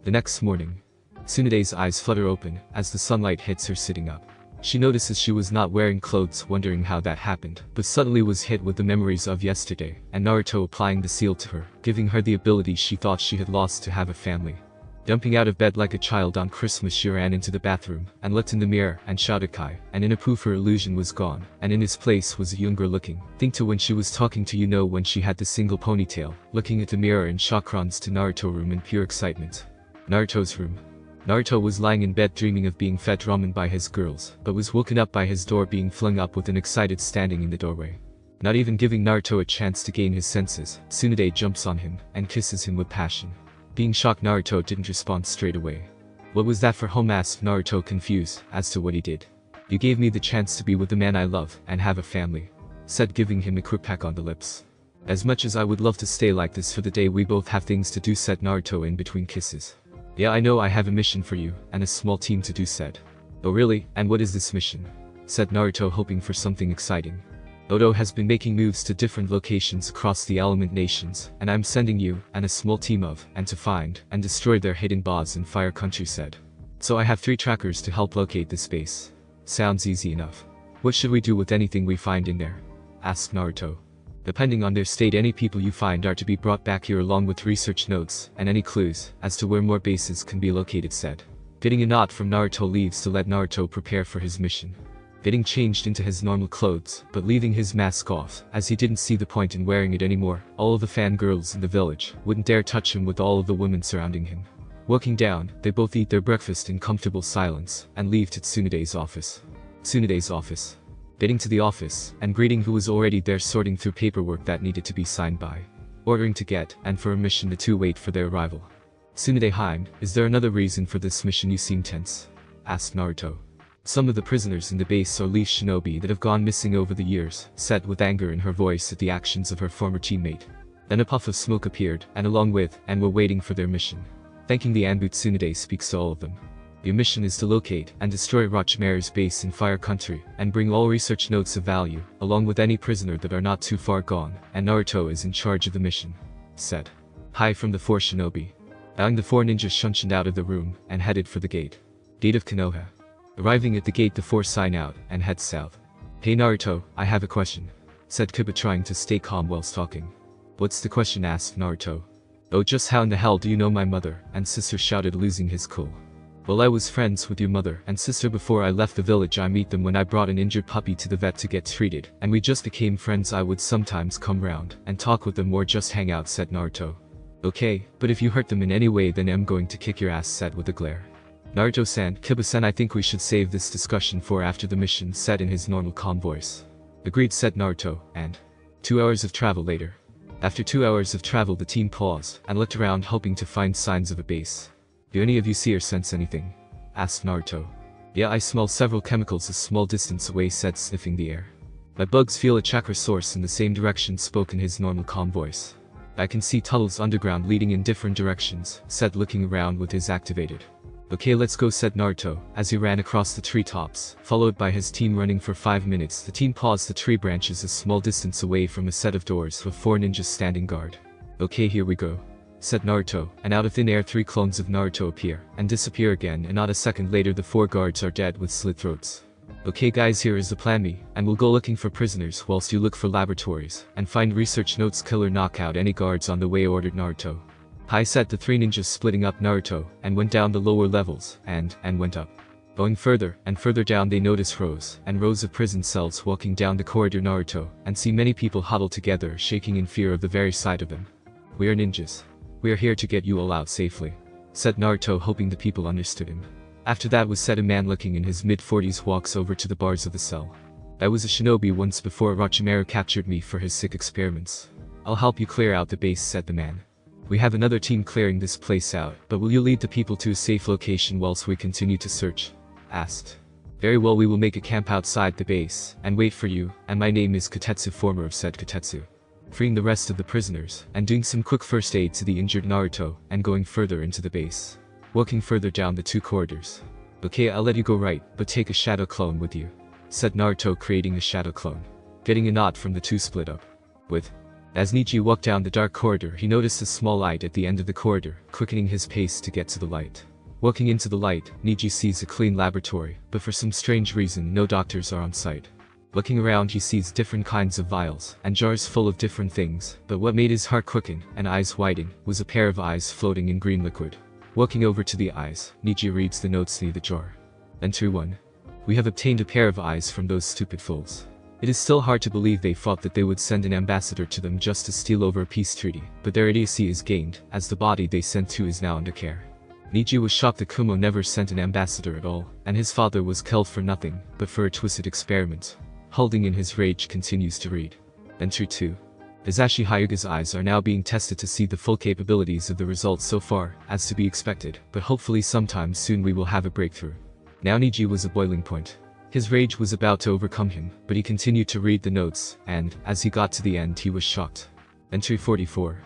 The next morning. Tsunade's eyes flutter open, as the sunlight hits her sitting up. She notices she was not wearing clothes, wondering how that happened, but suddenly was hit with the memories of yesterday, and Naruto applying the seal to her, giving her the ability she thought she had lost to have a family. Jumping out of bed like a child on Christmas, she ran into the bathroom, and looked in the mirror, and shouted "Kai," and in a poof her illusion was gone, and in his place was a younger looking thing to when she was talking to when she had the single ponytail, looking at the mirror in shock. Runs to Naruto's room in pure excitement. Naruto's room. Naruto was lying in bed, dreaming of being fed ramen by his girls, but was woken up by his door being flung up with an excited standing in the doorway. Not even giving Naruto a chance to gain his senses, Tsunade jumps on him, and kisses him with passion. Being shocked, Naruto didn't respond straight away. "What was that for home?" asked Naruto, confused as to what he did. "You gave me the chance to be with the man I love, and have a family," said, giving him a quick peck on the lips. "As much as I would love to stay like this for the day, we both have things to do," said Naruto in between kisses. "Yeah, I know, I have a mission for you, and a small team to do," said. "Oh really? And what is this mission?" said Naruto, hoping for something exciting. "Odo has been making moves to different locations across the element nations, and I'm sending you, and a small team of, and to find, and destroy their hidden base in Fire Country," said. "So I have 3 trackers to help locate this base." "Sounds easy enough. What should we do with anything we find in there?" asked Naruto. "Depending on their state, any people you find are to be brought back here along with research notes, and any clues, as to where more bases can be located," said. Getting a nod from Naruto, leaves to let Naruto prepare for his mission. Getting changed into his normal clothes, but leaving his mask off, as he didn't see the point in wearing it anymore. All of the fangirls in the village wouldn't dare touch him with all of the women surrounding him. Walking down, they both eat their breakfast in comfortable silence, and leave to Tsunade's office. Tsunade's office. Getting to the office, and greeting who was already there, sorting through paperwork that needed to be signed by. Ordering to get, and for a mission, the two wait for their arrival. Tsunade Haim, is there another reason for this mission? You seem tense, asked Naruto. Some of the prisoners in the base are leashed shinobi that have gone missing over the years, said with anger in her voice at the actions of her former teammate. Then a puff of smoke appeared, and along with, and were waiting for their mission. Thanking the Anbu Tsunade speaks to all of them. Your mission is to locate and destroy Orochimaru's base in Fire Country, and bring all research notes of value, along with any prisoner that are not too far gone, and Naruto is in charge of the mission, said. Hi from the 4 shinobi. Bowing, the 4 ninjas shunshed out of the room, and headed for the gate. Gate of Konoha. Arriving at the gate, the 4 sign out, and head south. Hey Naruto, I have a question, said Kiba, trying to stay calm while talking. What's the question? Asked Naruto. Oh, just how in the hell do you know my mother and sister? Shouted, losing his cool. Well, I was friends with your mother and sister before I left the village. I meet them when I brought an injured puppy to the vet to get treated, and we just became friends. I would sometimes come round and talk with them or just hang out, said Naruto. Okay, but if you hurt them in any way, then I'm going to kick your ass, said with a glare. Naruto-san, Kiba-san, I think we should save this discussion for after the mission, said in his normal calm voice. Agreed, said Naruto, and 2 hours of travel later. After 2 hours of travel, the team paused and looked around, hoping to find signs of a base. Do any of you see or sense anything? Asked Naruto. Yeah, I smell several chemicals a small distance away, said, sniffing the air. My bugs feel a chakra source in the same direction, spoke in his normal calm voice. I can see tunnels underground leading in different directions, said, looking around with his activated. Okay, let's go, said Naruto, as he ran across the treetops, followed by his team running for 5 minutes. The team paused the tree branches a small distance away from a set of doors with 4 ninjas standing guard. Okay, here we go, said Naruto, and out of thin air 3 clones of Naruto appear and disappear again, and not a second later the 4 guards are dead with slit throats. Okay guys, here is the plan. Me and we'll go looking for prisoners whilst you look for laboratories and find research notes. Killer, knock out any guards on the way, ordered Naruto. Hi, said the 3 ninjas, splitting up Naruto, and went down the lower levels, and went up. Going further and further down, they notice rows and rows of prison cells walking down the corridor. Naruto and see many people huddled together, shaking in fear of the very sight of them. We are ninjas. We are here to get you all out safely, said Naruto, hoping the people understood him. After that was said, a man looking in his mid-40s walks over to the bars of the cell. I was a shinobi once before Orochimaru captured me for his sick experiments. I'll help you clear out the base, said the man. We have another team clearing this place out, but will you lead the people to a safe location whilst we continue to search? Asked. Very well, we will make a camp outside the base and wait for you, and my name is Kotetsu, former of said Kotetsu. Freeing the rest of the prisoners and doing some quick first aid to the injured Naruto and going further into the base. Walking further down the 2 corridors. Okay, I'll let you go, right, but take a shadow clone with you, said Naruto, creating a shadow clone. Getting a nod from the 2 split up. With. As Neji walked down the dark corridor, he noticed a small light at the end of the corridor, quickening his pace to get to the light. Walking into the light, Neji sees a clean laboratory, but for some strange reason no doctors are on site. Looking around, he sees different kinds of vials and jars full of different things, but what made his heart quicken and eyes widen was a pair of eyes floating in green liquid. Walking over to the eyes, Neji reads the notes near the jar. Enter 1. We have obtained a pair of eyes from those stupid fools. It is still hard to believe they thought that they would send an ambassador to them just to steal over a peace treaty, but their idiocy is gained, as the body they sent to is now under care. Neji was shocked that Kumo never sent an ambassador at all, and his father was killed for nothing, but for a twisted experiment. Holding in his rage, continues to read. Enter 2. Hisashi Hyuga's eyes are now being tested to see the full capabilities of the results so far, as to be expected, but hopefully sometime soon we will have a breakthrough. Now Neji was at boiling point. His rage was about to overcome him, but he continued to read the notes, and, as he got to the end, he was shocked. Entry 44.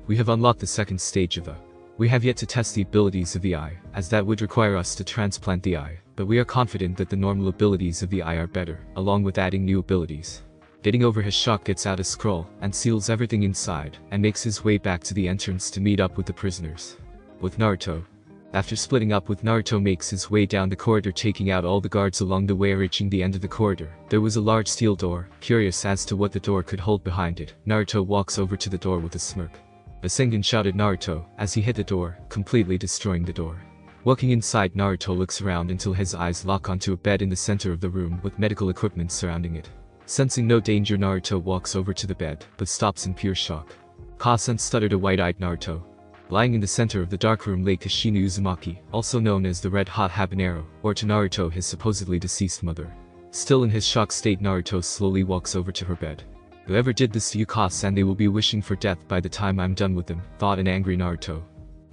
We have unlocked the 2nd stage of the. We have yet to test the abilities of the eye, as that would require us to transplant the eye, but we are confident that the normal abilities of the eye are better, along with adding new abilities. Getting over his shock, gets out a scroll, and seals everything inside, and makes his way back to the entrance to meet up with the prisoners. With Naruto. After splitting up with Naruto, makes his way down the corridor, taking out all the guards along the way. Reaching the end of the corridor, there was a large steel door. Curious as to what the door could hold behind it, Naruto walks over to the door with a smirk. Rasengan, shouted Naruto, as he hit the door, completely destroying the door. Walking inside, Naruto looks around until his eyes lock onto a bed in the center of the room with medical equipment surrounding it. Sensing no danger, Naruto walks over to the bed, but stops in pure shock. Ka-san, stuttered a wide-eyed Naruto. Lying in the center of the dark room lay Kushina Uzumaki, also known as the Red Hot Habanero, or to Naruto his supposedly deceased mother. Still in his shocked state, Naruto slowly walks over to her bed. Whoever did this to you, Ka-san, they will be wishing for death by the time I'm done with them, thought an angry Naruto.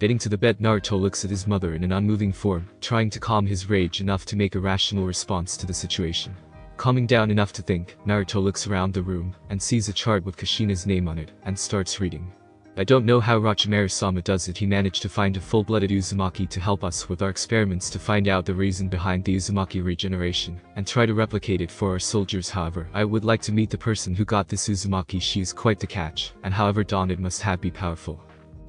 Getting to the bed, Naruto looks at his mother in an unmoving form, trying to calm his rage enough to make a rational response to the situation. Calming down enough to think, Naruto looks around the room and sees a chart with Kushina's name on it and starts reading. I don't know how Orochimaru-sama does it. He managed to find a full-blooded Uzumaki to help us with our experiments to find out the reason behind the Uzumaki regeneration and try to replicate it for our soldiers. However, I would like to meet the person who got this Uzumaki. She is quite the catch, and however dawned it must have be powerful.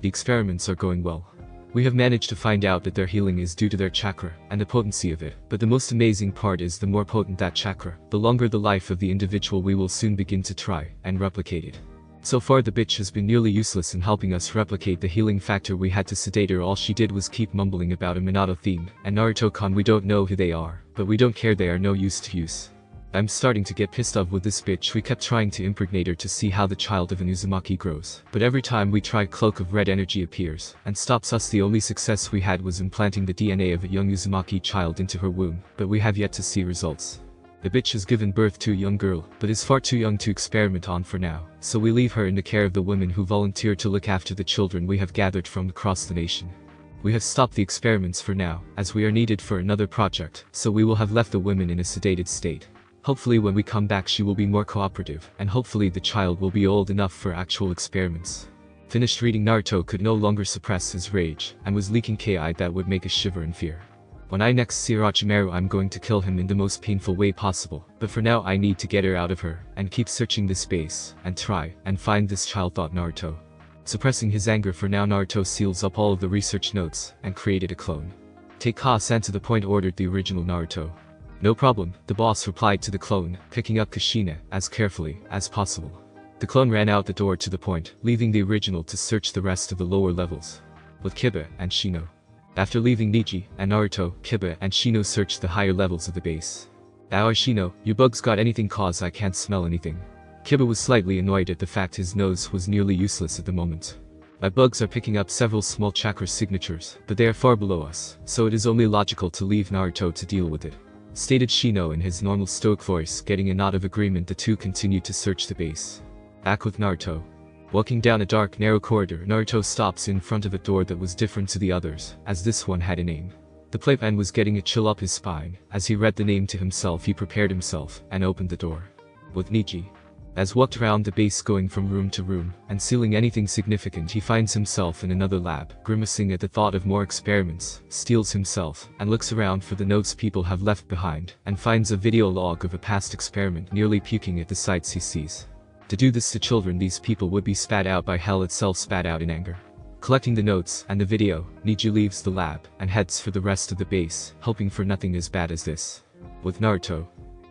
The experiments are going well. We have managed to find out that their healing is due to their chakra and the potency of it, but the most amazing part is the more potent that chakra, the longer the life of the individual. We will soon begin to try and replicate it. So far the bitch has been nearly useless in helping us replicate the healing factor. We had to sedate her. All she did was keep mumbling about a Minato theme and Naruto-kan. We don't know who they are, but we don't care. They are no use to use. I'm starting to get pissed off with this bitch. We kept trying to impregnate her to see how the child of an Uzumaki grows, but every time we try, cloak of red energy appears and stops us. The only success we had was implanting the DNA of a young Uzumaki child into her womb, but we have yet to see results. The bitch has given birth to a young girl, but is far too young to experiment on for now, so we leave her in the care of the women who volunteer to look after the children we have gathered from across the nation. We have stopped the experiments for now, as we are needed for another project, so we will have left the women in a sedated state. Hopefully when we come back she will be more cooperative, and hopefully the child will be old enough for actual experiments. Finished reading, Naruto could no longer suppress his rage, and was leaking ki that would make us shiver in fear. When I next see Orochimaru, I'm going to kill him in the most painful way possible, but for now I need to get her out of her, and keep searching this space, and try and find this child, thought Naruto. Suppressing his anger for now, Naruto seals up all of the research notes, and created a clone. Take Ka-san to the point, ordered the original Naruto. No problem, the boss replied to the clone, picking up Kushina as carefully as possible. The clone ran out the door to the point, leaving the original to search the rest of the lower levels. With Kiba and Shino. After leaving Neji and Naruto, Kiba and Shino searched the higher levels of the base. "Ow, Shino, you bugs got anything? Cause I can't smell anything." Kiba was slightly annoyed at the fact his nose was nearly useless at the moment. "My bugs are picking up several small chakra signatures, but they are far below us, so it is only logical to leave Naruto to deal with it," stated Shino in his normal stoic voice. Getting a nod of agreement, the two continued to search the base. Back with Naruto. Walking down a dark, narrow corridor, Naruto stops in front of a door that was different to the others, as this one had a name. The playpen was getting a chill up his spine. As he read the name to himself, he prepared himself and opened the door. With Neji. As walked around the base, going from room to room, and sealing anything significant, he finds himself in another lab, grimacing at the thought of more experiments, steels himself, and looks around for the notes people have left behind, and finds a video log of a past experiment, nearly puking at the sights he sees. To do this to children, these people would be spat out by hell itself, spat out in anger. Collecting the notes and the video, Neji leaves the lab and heads for the rest of the base, hoping for nothing as bad as this. With Naruto.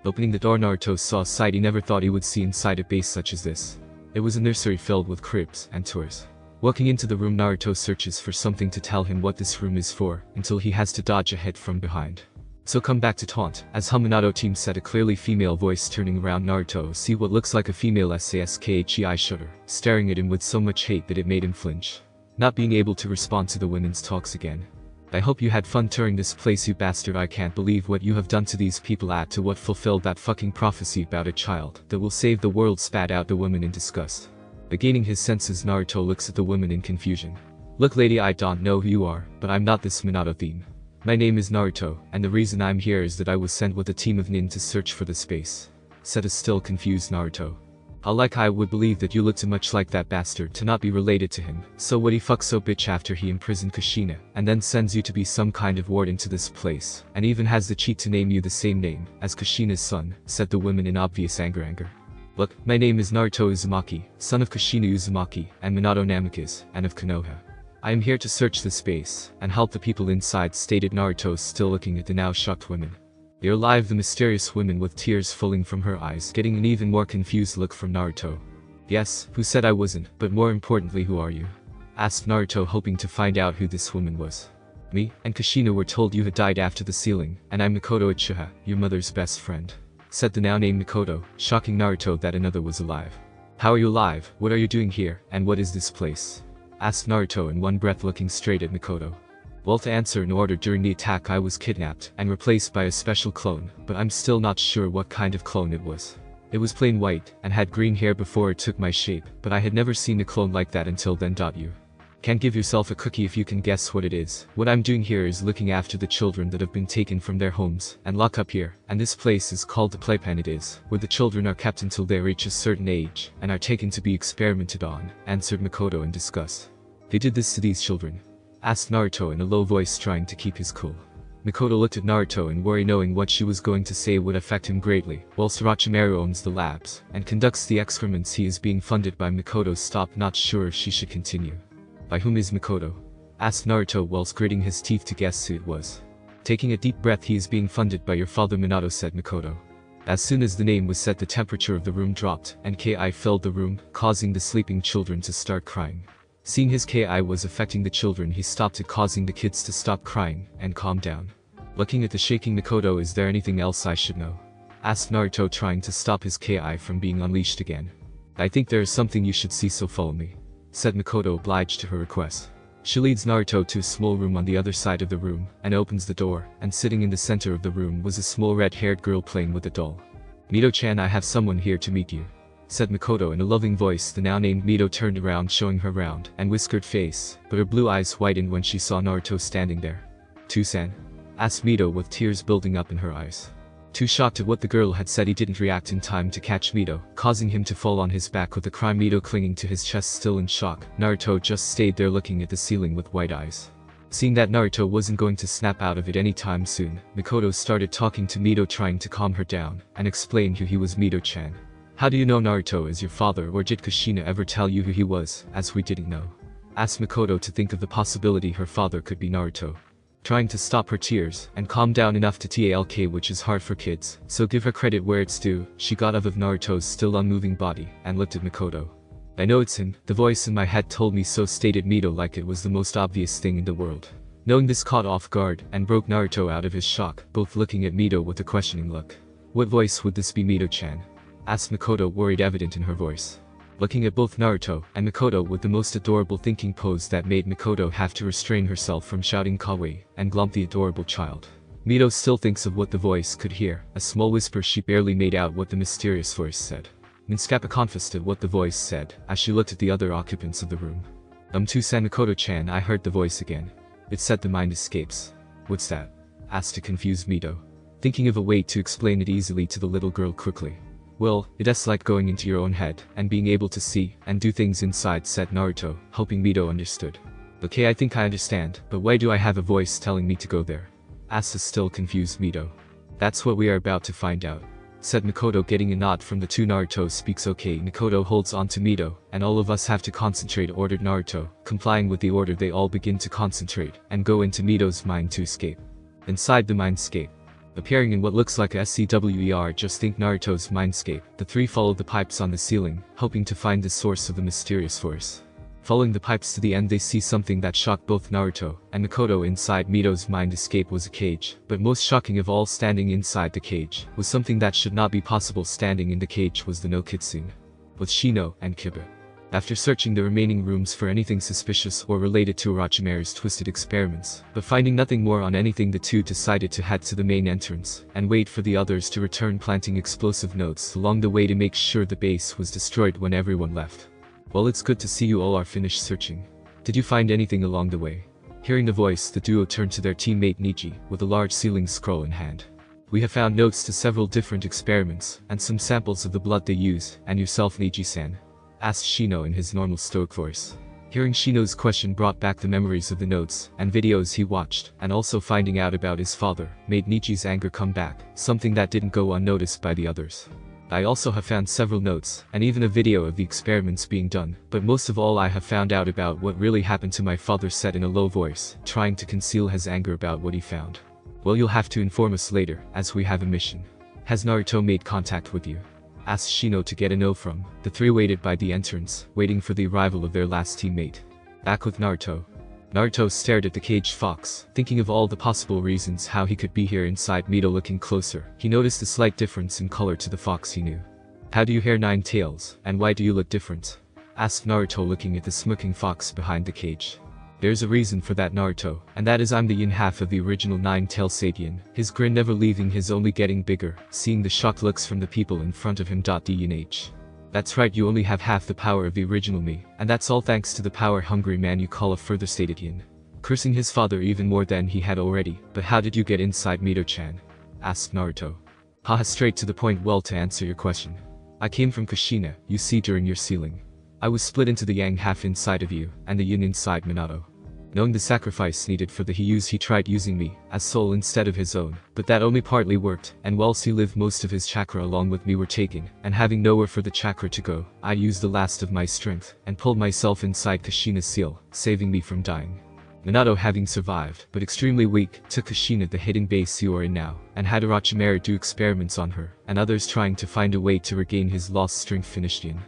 Opening the door, Naruto saw a sight he never thought he would see inside a base such as this. It was a nursery filled with cribs and toys. Walking into the room, Naruto searches for something to tell him what this room is for, until he has to dodge a hit from behind. "So come back to taunt," as Minato team said, a clearly female voice. Turning around, Naruto see what looks like a female Saskhi shudder, staring at him with so much hate that it made him flinch. Not being able to respond to the women's talks again. "I hope you had fun touring this place, you bastard. I can't believe what you have done to these people. To what fulfilled that fucking prophecy about a child that will save the world," spat out the woman in disgust. Regaining his senses, Naruto looks at the woman in confusion. "Look lady, I don't know who you are, but I'm not this Minato theme. My name is Naruto, and the reason I'm here is that I was sent with a team of nin to search for the space," said a still confused Naruto. I would believe that you look too much like that bastard to not be related to him. So what he fucks so bitch after he imprisoned Kushina, and then sends you to be some kind of warden to this place, and even has the cheek to name you the same name as Kushina's son, said the woman in obvious anger. "Look, my name is Naruto Uzumaki, son of Kushina Uzumaki and Minato Namikaze, and of Konoha. I am here to search the space and help the people inside," stated Naruto, still looking at the now shocked women. "You're alive," the mysterious woman with tears falling from her eyes, getting an even more confused look from Naruto. "Yes, who said I wasn't, but more importantly, who are you?" asked Naruto, hoping to find out who this woman was. "Me and Kushina were told you had died after the sealing, and I'm Makoto Uchiha, your mother's best friend," said the now named Makoto, shocking Naruto that another was alive. "How are you alive? What are you doing here, and what is this place?" asked Naruto in one breath, looking straight at Makoto. "Well, to answer in order, during the attack I was kidnapped and replaced by a special clone, but I'm still not sure what kind of clone it was. It was plain white and had green hair before it took my shape, but I had never seen a clone like that until then. You Can't give yourself a cookie if you can guess what it is. What I'm doing here is looking after the children that have been taken from their homes and locked up here, and this place is called the playpen. It is where the children are kept until they reach a certain age and are taken to be experimented on, answered Makoto in disgust. They did this to these children? Asked Naruto in a low voice, trying to keep his cool. Makoto looked at Naruto in worry, knowing what she was going to say would affect him greatly. Whilst Orochimaru owns the labs and conducts the experiments, he is being funded by Makoto. Stopped, not sure if she should continue. By whom is Makoto? Asked Naruto whilst gritting his teeth to guess who it was. Taking a deep breath, he is being funded by your father Minato, said Makoto. As soon as the name was said, the temperature of the room dropped and Ki filled the room, causing the sleeping children to start crying. Seeing his Ki was affecting the children, he stopped it, causing the kids to stop crying and calm down. Looking at the shaking Makoto, is there anything else I should know? Asked Naruto, trying to stop his Ki from being unleashed again. I think there is something you should see, so follow me, said Makoto, obliged to her request. She leads Naruto to a small room on the other side of the room and opens the door, and sitting in the center of the room was a small red-haired girl playing with a doll. Mito-chan, I have someone here to meet you, said Makoto in a loving voice. The now named Mito turned around, showing her round and whiskered face, but her blue eyes widened when she saw Naruto standing there. "Tu-san?" asked Mito with tears building up in her eyes. Too shocked at what the girl had said, he didn't react in time to catch Mito, causing him to fall on his back with the cry Mito clinging to his chest. Still in shock, Naruto just stayed there looking at the ceiling with wide eyes. Seeing that Naruto wasn't going to snap out of it anytime soon, Makoto started talking to Mito, trying to calm her down and explain who he was. Mito-chan, how do you know Naruto is your father, or did Kushina ever tell you who he was, as we didn't know? Asked Makoto to think of the possibility her father could be Naruto. Trying to stop her tears and calm down enough to talk, which is hard for kids, so give her credit where it's due, she got up of Naruto's still unmoving body and looked at Makoto. I know it's him, the voice in my head told me so, stated Mito like it was the most obvious thing in the world. Knowing this caught off guard and broke Naruto out of his shock, both looking at Mito with a questioning look. What voice would this be, Mito-chan? Asked Makoto, worried evident in her voice. Looking at both Naruto and Makoto with the most adorable thinking pose that made Makoto have to restrain herself from shouting kawaii and glomp the adorable child. Mito still thinks of what the voice could hear, a small whisper. She barely made out what the mysterious voice said. Mindscape confessed at what the voice said as she looked at the other occupants of the room. Tu-san, Makoto-chan, I heard the voice again. It said the mind escapes. What's that? Asked a confused Mito, thinking of a way to explain it easily to the little girl quickly. Well, it's like going into your own head and being able to see and do things inside, said Naruto, hoping Mito understood. Okay, I think I understand, but why do I have a voice telling me to go there? Asked the still confused Mito. That's what we are about to find out, said Makoto, getting a nod from the two. Naruto speaks. Okay. Makoto holds on to Mito, and all of us have to concentrate, ordered Naruto. Complying with the order, they all begin to concentrate and go into Mito's mind to escape. Inside the mindscape, appearing in what looks like a SCWER, just think Naruto's mindscape, the three follow the pipes on the ceiling, hoping to find the source of the mysterious force. Following the pipes to the end, they see something that shocked both Naruto and Makoto. Inside Mito's mind escape was a cage, but most shocking of all, standing inside the cage was something that should not be possible. Standing in the cage was the no Kitsune, with Shino and Kiba. After searching the remaining rooms for anything suspicious or related to Orochimaru's twisted experiments, but finding nothing more on anything, the two decided to head to the main entrance and wait for the others to return, planting explosive notes along the way to make sure the base was destroyed when everyone left. Well, it's good to see you all are finished searching. Did you find anything along the way? Hearing the voice, the duo turned to their teammate Niji with a large sealing scroll in hand. We have found notes to several different experiments and some samples of the blood they use. And yourself, Niji-san? Asked Shino in his normal stoic voice. Hearing Shino's question brought back the memories of the notes and videos he watched, and also finding out about his father made Niji's anger come back, something that didn't go unnoticed by the others. I also have found several notes and even a video of the experiments being done, but most of all I have found out about what really happened to my father, said in a low voice, trying to conceal his anger about what he found. Well, you'll have to inform us later, as we have a mission. Has Naruto made contact with you? Asked Shino to get a no from. The three waited by the entrance, waiting for the arrival of their last teammate. Back with Naruto. Naruto stared at the caged fox, thinking of all the possible reasons how he could be here inside. Mito looking closer, he noticed a slight difference in color to the fox he knew. How do you hear 9 tails, and why do you look different? Asked Naruto, looking at the smirking fox behind the cage. There's a reason for that, Naruto, and that is I'm the yin half of the original 9-tailed Saiyan. His grin never leaving his, only getting bigger, seeing the shocked looks from the people in front of him. The lineage. That's right, you only have half the power of the original me, and that's all thanks to the power-hungry man you call a further stated Yin. Cursing his father even more than he had already. But how did you get inside Mito-chan? Asked Naruto. Haha, straight to the point. Well, to answer your question. I came from Kushina, you see, during your sealing. I was split into the yang half inside of you, and the yin inside Minato. Knowing the sacrifice needed for the he tried using me as soul instead of his own, but that only partly worked, and whilst he lived, most of his chakra along with me were taken, and having nowhere for the chakra to go, I used the last of my strength, and pulled myself inside Kushina's seal, saving me from dying. Minato, having survived, but extremely weak, took Kushina, the hidden base you are in now, and had Orochimaru do experiments on her, and others trying to find a way to regain his lost strength finished Yin.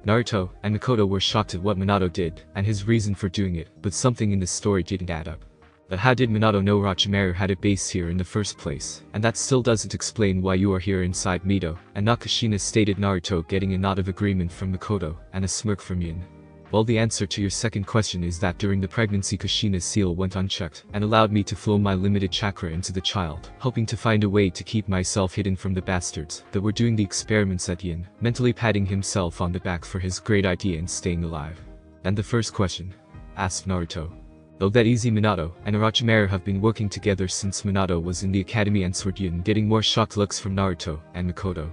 Naruto and Makoto were shocked at what Minato did, and his reason for doing it, but something in this story didn't add up. But how did Minato know Orochimaru had a base here in the first place? And that still doesn't explain why you are here inside Mito, and not Kushina, stated Naruto, getting a nod of agreement from Makoto, and a smirk from Yin. Well, the answer to your second question is that during the pregnancy Kushina's seal went unchecked, and allowed me to flow my limited chakra into the child, hoping to find a way to keep myself hidden from the bastards that were doing the experiments at Yin, mentally patting himself on the back for his great idea in staying alive. And the first question? Asked Naruto. Though that easy, Minato and Orochimaru have been working together since Minato was in the academy, answered Yin, getting more shocked looks from Naruto and Makoto.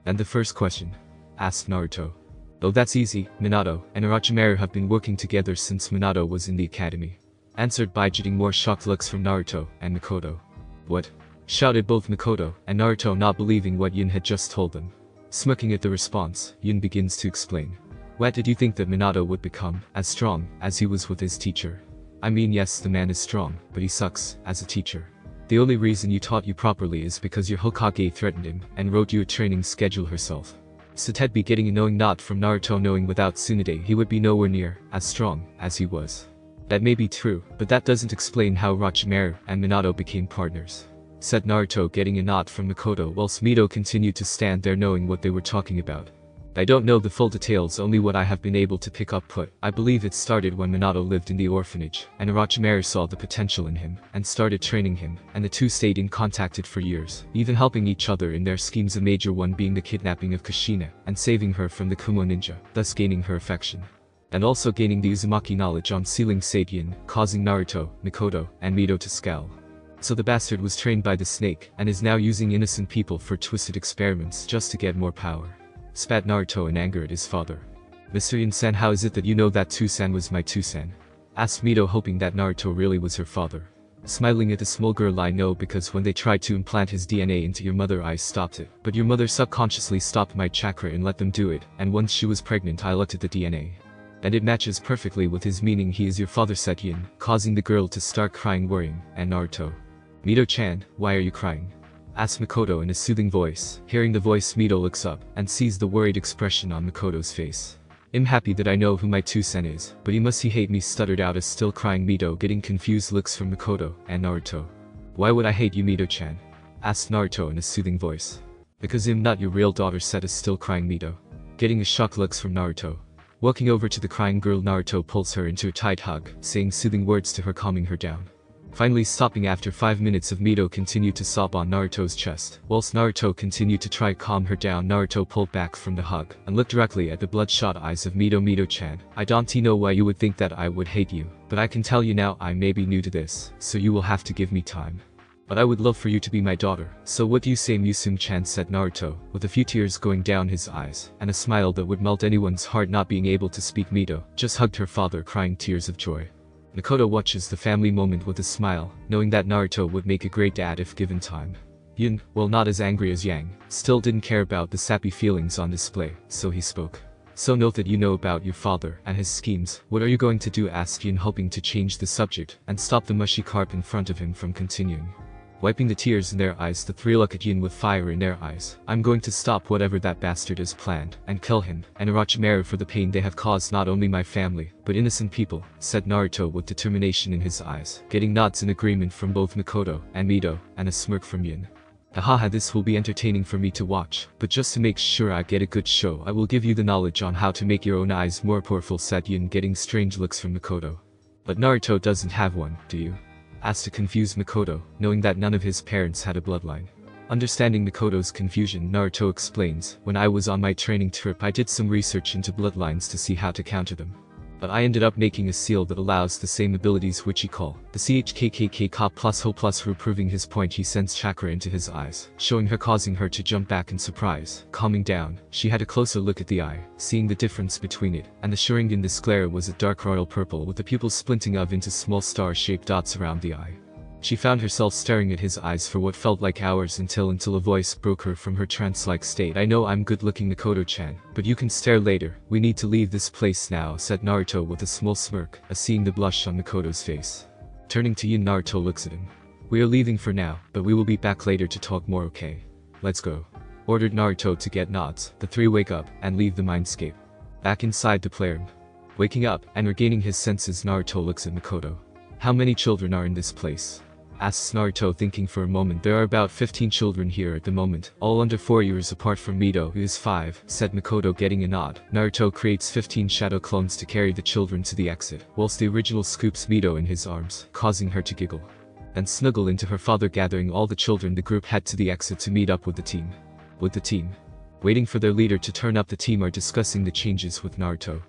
And the first question? Asked Naruto. Though that's easy, Minato and Orochimaru have been working together since Minato was in the academy. Answered by getting more shocked looks from Naruto and Makoto. What? Shouted both Makoto and Naruto, not believing what Yin had just told them. Smirking at the response, Yin begins to explain. What, did you think that Minato would become as strong as he was with his teacher? I mean, yes, the man is strong, but he sucks as a teacher. The only reason you taught you properly is because your Hokage threatened him and wrote you a training schedule herself. So Ted be getting a knowing nod from Naruto, knowing without Tsunade he would be nowhere near as strong as he was. That may be true, but that doesn't explain how Orochimaru and Minato became partners. Said Naruto, getting a nod from Makoto, whilst Mito continued to stand there knowing what they were talking about. I don't know the full details, only what I have been able to pick up. I believe it started when Minato lived in the orphanage, and Orochimaru saw the potential in him, and started training him, and the two stayed in contact for years, even helping each other in their schemes, a major one being the kidnapping of Kushina, and saving her from the Kumo ninja, thus gaining her affection. And also gaining the Uzumaki knowledge on sealing Yin, causing Naruto, Makoto, and Mito to scowl. So the bastard was trained by the snake, and is now using innocent people for twisted experiments just to get more power. Spat Naruto in anger at his father. Mr. Yin-san, how is it that you know that Tsusan was my Tsusan? Asked Mito, hoping that Naruto really was her father. Smiling at the small girl, I know, because when they tried to implant his DNA into your mother I stopped it, but your mother subconsciously stopped my chakra and let them do it, and once she was pregnant I looked at the DNA. And it matches perfectly with his meaning, he is your father, said Yin, causing the girl to start crying, worrying, and Naruto. Mito-chan, why are you crying? Asked Makoto in a soothing voice. Hearing the voice, Mito looks up, and sees the worried expression on Makoto's face. I'm happy that I know who my Tsusen is, but he hate me, stuttered out as still crying Mito, getting confused looks from Makoto and Naruto. Why would I hate you, Mito-chan? Asked Naruto in a soothing voice. Because I'm not your real daughter, said a still crying Mito. Getting a shocked looks from Naruto. Walking over to the crying girl, Naruto pulls her into a tight hug, saying soothing words to her, calming her down. Finally stopping after 5 minutes of Mito continued to sob on Naruto's chest. Whilst Naruto continued to try calm her down, Naruto pulled back from the hug and looked directly at the bloodshot eyes of Mito. Mito-chan, I don't know why you would think that I would hate you, but I can tell you now I may be new to this, so you will have to give me time. But I would love for you to be my daughter, so what do you say, Musum-chan, said Naruto, with a few tears going down his eyes, and a smile that would melt anyone's heart. Not being able to speak, Mito just hugged her father, crying tears of joy. Makoto watches the family moment with a smile, knowing that Naruto would make a great dad if given time. Yin, while not as angry as Yang, still didn't care about the sappy feelings on display, so he spoke. So note that you know about your father and his schemes. What are you going to do? Asked Yin, hoping to change the subject and stop the mushy carp in front of him from continuing. Wiping the tears in their eyes, the three look at Yin with fire in their eyes. I'm going to stop whatever that bastard has planned, and kill him and Orochimaru for the pain they have caused not only my family, but innocent people, said Naruto with determination in his eyes, getting nods in agreement from both Makoto and Mito, and a smirk from Yin. Haha, this will be entertaining for me to watch, but just to make sure I get a good show I will give you the knowledge on how to make your own eyes more powerful, said Yin, getting strange looks from Makoto. But Naruto doesn't have one, do you? Asked a confused Makoto, knowing that none of his parents had a bloodline. Understanding Makoto's confusion, Naruto explains, when I was on my training trip I did some research into bloodlines to see how to counter them. But I ended up making a seal that allows the same abilities which he call the CHKKK Ka plus Ho plus Ru. Proving his point, he sends chakra into his eyes, showing her, causing her to jump back in surprise. Calming down, she had a closer look at the eye, seeing the difference between it and the Sharingan. This glare was a dark royal purple with the pupils splitting off into small star-shaped dots around the eye. She found herself staring at his eyes for what felt like hours until a voice broke her from her trance-like state. I know I'm good-looking, Makoto-chan, but you can stare later. We need to leave this place now, said Naruto with a small smirk, seeing the blush on Makoto's face. Turning to Yin, Naruto looks at him. We are leaving for now, but we will be back later to talk more, okay? Let's go. Ordered Naruto to get nods. The three wake up and leave the mindscape. Back inside the playroom. Waking up and regaining his senses, Naruto looks at Makoto. How many children are in this place? Asks Naruto, thinking for a moment. There are about 15 children here at the moment, all under 4 years apart from Mito, who is 5, said Makoto, getting a nod. Naruto creates 15 shadow clones to carry the children to the exit, whilst the original scoops Mito in his arms, causing her to giggle. Then snuggle into her father. Gathering all the children, the group head to the exit to meet up with the team. Waiting for their leader to turn up, the team are discussing the changes with Naruto.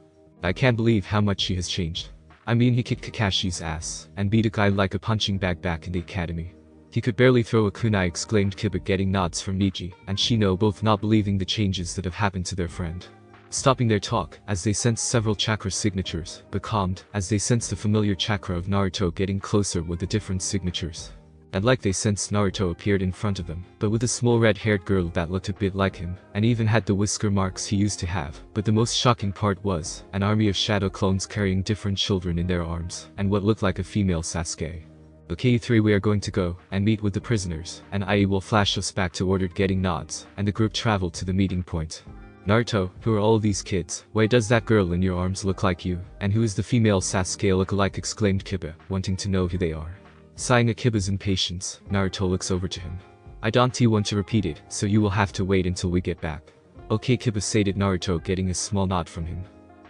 I can't believe how much she has changed. I mean, he kicked Kakashi's ass and beat a guy like a punching bag back in the academy. He could barely throw a kunai, exclaimed Kiba, getting nods from Niji and Shino, both not believing the changes that have happened to their friend. Stopping their talk as they sense several chakra signatures, but calmed as they sense the familiar chakra of Naruto getting closer with the different signatures. And like they sensed, Naruto appeared in front of them, but with a small red-haired girl that looked a bit like him, and even had the whisker marks he used to have. But the most shocking part was an army of shadow clones carrying different children in their arms, and what looked like a female Sasuke. Okay, you three, we are going to go and meet with the prisoners, and IE will flash us back to ordered, getting nods, and the group traveled to the meeting point. Naruto, who are all these kids? Why does that girl in your arms look like you? And who is the female Sasuke look-alike, exclaimed Kiba, wanting to know who they are. Sighing at Kiba's impatience, Naruto looks over to him. I don't want to repeat it, so you will have to wait until we get back. Okay, Kiba stated, Naruto getting a small nod from him.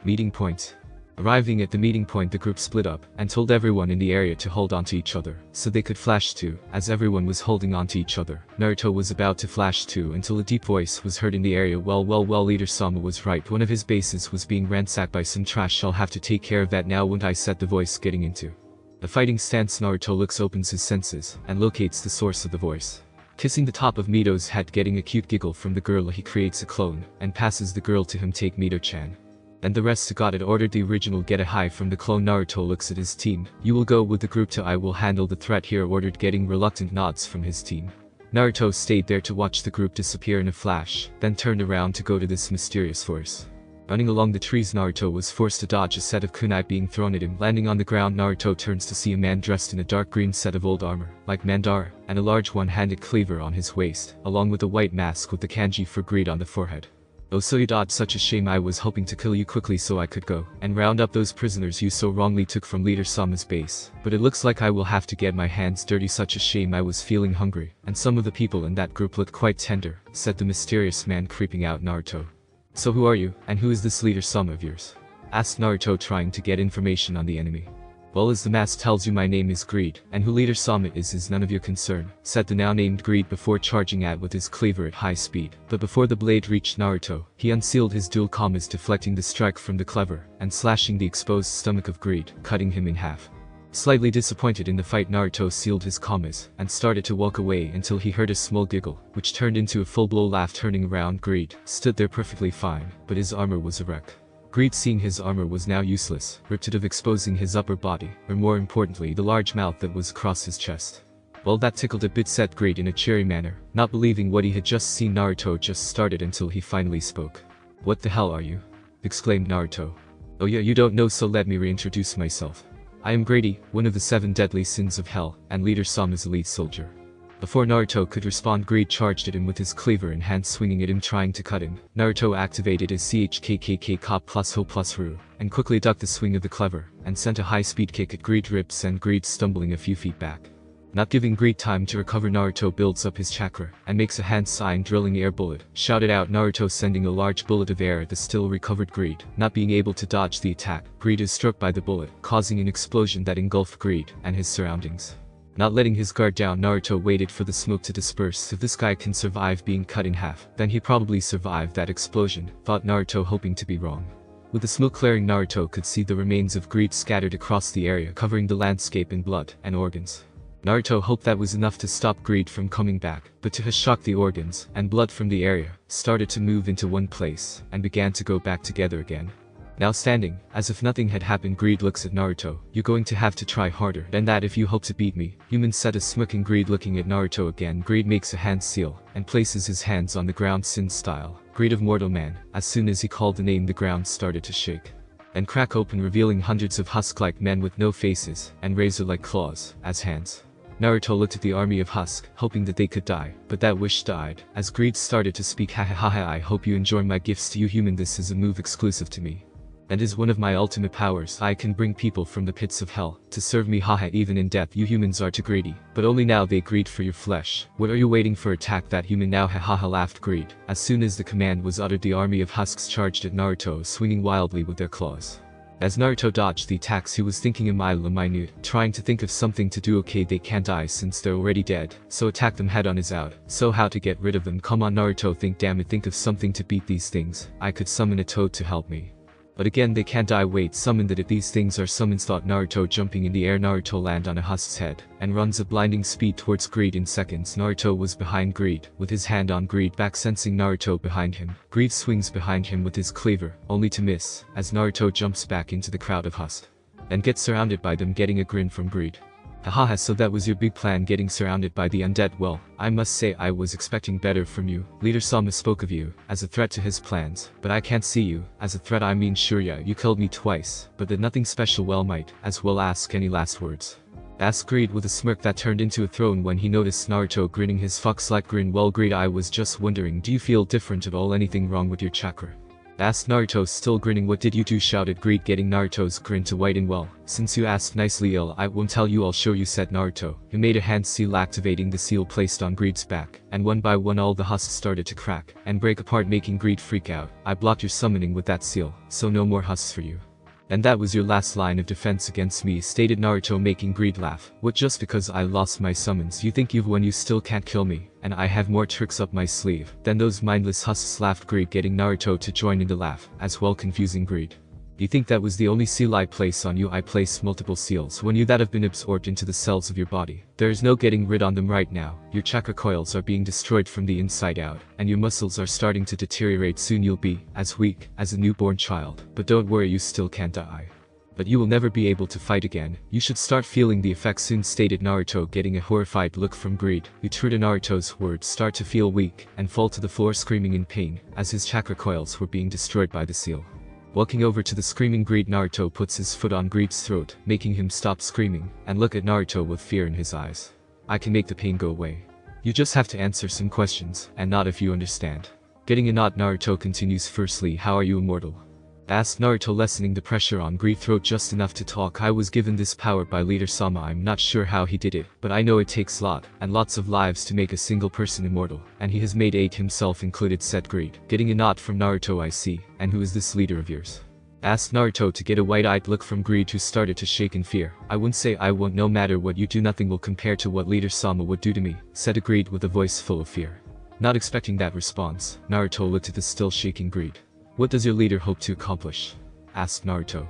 Meeting point. Arriving at the meeting point, the group split up and told everyone in the area to hold on to each other so they could flash too. As everyone was holding on to each other, Naruto was about to flash too until a deep voice was heard in the area. Well, leader Sama was right. One of his bases was being ransacked by some trash. I'll have to take care of that now, won't I, said the voice, getting into the fighting stance. Naruto opens his senses and locates the source of the voice. Kissing the top of Mito's head, getting a cute giggle from the girl, he creates a clone and passes the girl to him. Take Mito-chan. And the rest got it, ordered the original. Get a hi from the clone. Naruto looks at his team. You will go with the group to I will handle the threat here, ordered, getting reluctant nods from his team. Naruto stayed there to watch the group disappear in a flash, then turned around to go to this mysterious force. Running along the trees, Naruto was forced to dodge a set of kunai being thrown at him. Landing on the ground, Naruto turns to see a man dressed in a dark green set of old armor, like Mandara, and a large one-handed cleaver on his waist, along with a white mask with the kanji for greed on the forehead. Oh, so you dodged, such a shame. I was hoping to kill you quickly so I could go and round up those prisoners you so wrongly took from Leader Sama's base. But it looks like I will have to get my hands dirty. Such a shame. I was feeling hungry, and some of the people in that group looked quite tender, said the mysterious man, creeping out Naruto. So who are you, and who is this Leader Sama of yours? Asked Naruto, trying to get information on the enemy. Well, as the mask tells you, my name is Greed, and who Leader Sama is none of your concern, said the now named Greed before charging at with his cleaver at high speed. But before the blade reached Naruto, he unsealed his dual commas, deflecting the strike from the cleaver and slashing the exposed stomach of Greed, cutting him in half. Slightly disappointed in the fight, Naruto sealed his commas and started to walk away until he heard a small giggle, which turned into a full-blown laugh. Turning around, Greed stood there perfectly fine, but his armor was a wreck. Greed, seeing his armor was now useless, ripped it off, exposing his upper body, or more importantly, the large mouth that was across his chest. Well, that tickled a bit, said Greed in a cheery manner, not believing what he had just seen. Naruto just started until he finally spoke. What the hell are you? Exclaimed Naruto. Oh yeah, you don't know, so let me reintroduce myself. I am Grady, one of the 7 deadly sins of hell, and Leader Sama's elite soldier. Before Naruto could respond, Greed charged at him with his cleaver in hand, swinging at him, trying to cut him. Naruto activated his CHKKK Ka plus Ho plus Ru, and quickly ducked the swing of the cleaver, and sent a high-speed kick at Greed's ribs, sent Greed stumbling a few feet back. Not giving Greed time to recover, Naruto builds up his chakra, and makes a hand sign, drilling air bullet, shouted out Naruto, sending a large bullet of air at the still recovered Greed. Not being able to dodge the attack, Greed is struck by the bullet, causing an explosion that engulfed Greed and his surroundings. Not letting his guard down, Naruto waited for the smoke to disperse. If this guy can survive being cut in half, then he probably survived that explosion, thought Naruto, hoping to be wrong. With the smoke clearing, Naruto could see the remains of greed scattered across the area, covering the landscape in blood and organs. Naruto hoped that was enough to stop greed from coming back, but to his shock, the organs and blood from the area started to move into one place and began to go back together again. Now standing, as if nothing had happened, Greed looks at Naruto. You're going to have to try harder than that if you hope to beat me. Human said, a smirking Greed looking at Naruto again. Greed makes a hand seal and places his hands on the ground, Sin style. Greed of mortal man. As soon as he called the name, the ground started to shake and crack open, revealing hundreds of husk-like men with no faces and razor-like claws as hands. Naruto looked at the army of Husk, hoping that they could die, but that wish died as Greed started to speak. Hahaha, I hope you enjoy my gifts to you, human. This is a move exclusive to me, and is one of my ultimate powers. I can bring people from the pits of hell to serve me. Haha, even in death you humans are too greedy, but only now they greed for your flesh. What are you waiting for? Attack that human now. Hahaha, laughed Greed. As soon as the command was uttered, the army of Husks charged at Naruto, swinging wildly with their claws. As Naruto dodged the attacks, he was thinking a minute, trying to think of something to do. Okay, they can't die since they're already dead, so attack them head on is out. So how to get rid of them? Come on Naruto, think, damn it, think of something to beat these things. I could summon a toad to help me. But again, they can't die. Wait, summon that if these things are summoned, thought Naruto. Jumping in the air, Naruto land on a Husk's head and runs at blinding speed towards Greed. In seconds, Naruto was behind Greed, with his hand on Greed back, sensing Naruto behind him. Greed swings behind him with his cleaver, only to miss, as Naruto jumps back into the crowd of Husk and gets surrounded by them, getting a grin from Greed. Hahaha, so that was your big plan, getting surrounded by the undead? Well, I must say I was expecting better from you. Leader Sama spoke of you as a threat to his plans, but I can't see you as a threat. I mean, sure, yeah, you killed me twice, but did nothing special. Well, might as well ask, any last words? Asked Greed with a smirk that turned into a throne when he noticed Naruto grinning his fox-like grin. Well, Greed, I was just wondering, do you feel different at all? Anything wrong with your chakra? Asked Naruto, still grinning. What did you do? Shouted Greed, getting Naruto's grin to whiten. Well, since you asked nicely, I won't tell you, I'll show you, said Naruto. He made a hand seal, activating the seal placed on Greed's back, and one by one all the husks started to crack and break apart, making Greed freak out. I blocked your summoning with that seal, so no more husks for you. And that was your last line of defense against me, stated Naruto, making Greed laugh. What, just because I lost my summons you think you've won? You still can't kill me, and I have more tricks up my sleeve than those mindless husks, laughed Greed, getting Naruto to join in the laugh, as well confusing Greed. You think that was the only seal I place on you? I place multiple seals on you that have been absorbed into the cells of your body. There is no getting rid on them right now. Your chakra coils are being destroyed from the inside out, and your muscles are starting to deteriorate. Soon you'll be as weak as a newborn child. But don't worry, you still can't die. But you will never be able to fight again. You should start feeling the effects soon, stated Naruto, getting a horrified look from Greed, who true to Naruto's words start to feel weak and fall to the floor screaming in pain as his chakra coils were being destroyed by the seal. Walking over to the screaming Greed, Naruto puts his foot on Greed's throat, making him stop screaming and look at Naruto with fear in his eyes. I can make the pain go away. You just have to answer some questions and nod if you understand. Getting a nod, Naruto continues. Firstly, how are you immortal? Asked Naruto, lessening the pressure on Greed's throat just enough to talk. I was given this power by Leader Sama. I'm not sure how he did it, but I know it takes lots of lives to make a single person immortal, and he has made 8 himself included, said Greed. Getting a nod from Naruto. I see. And who is this leader of yours? Asked Naruto, to get a wide-eyed look from Greed, who started to shake in fear. I wouldn't say I won't. No matter what you do, nothing will compare to what Leader Sama would do to me, said Greed with a voice full of fear. Not expecting that response, Naruto looked at the still shaking Greed. What does your leader hope to accomplish? Asked Naruto.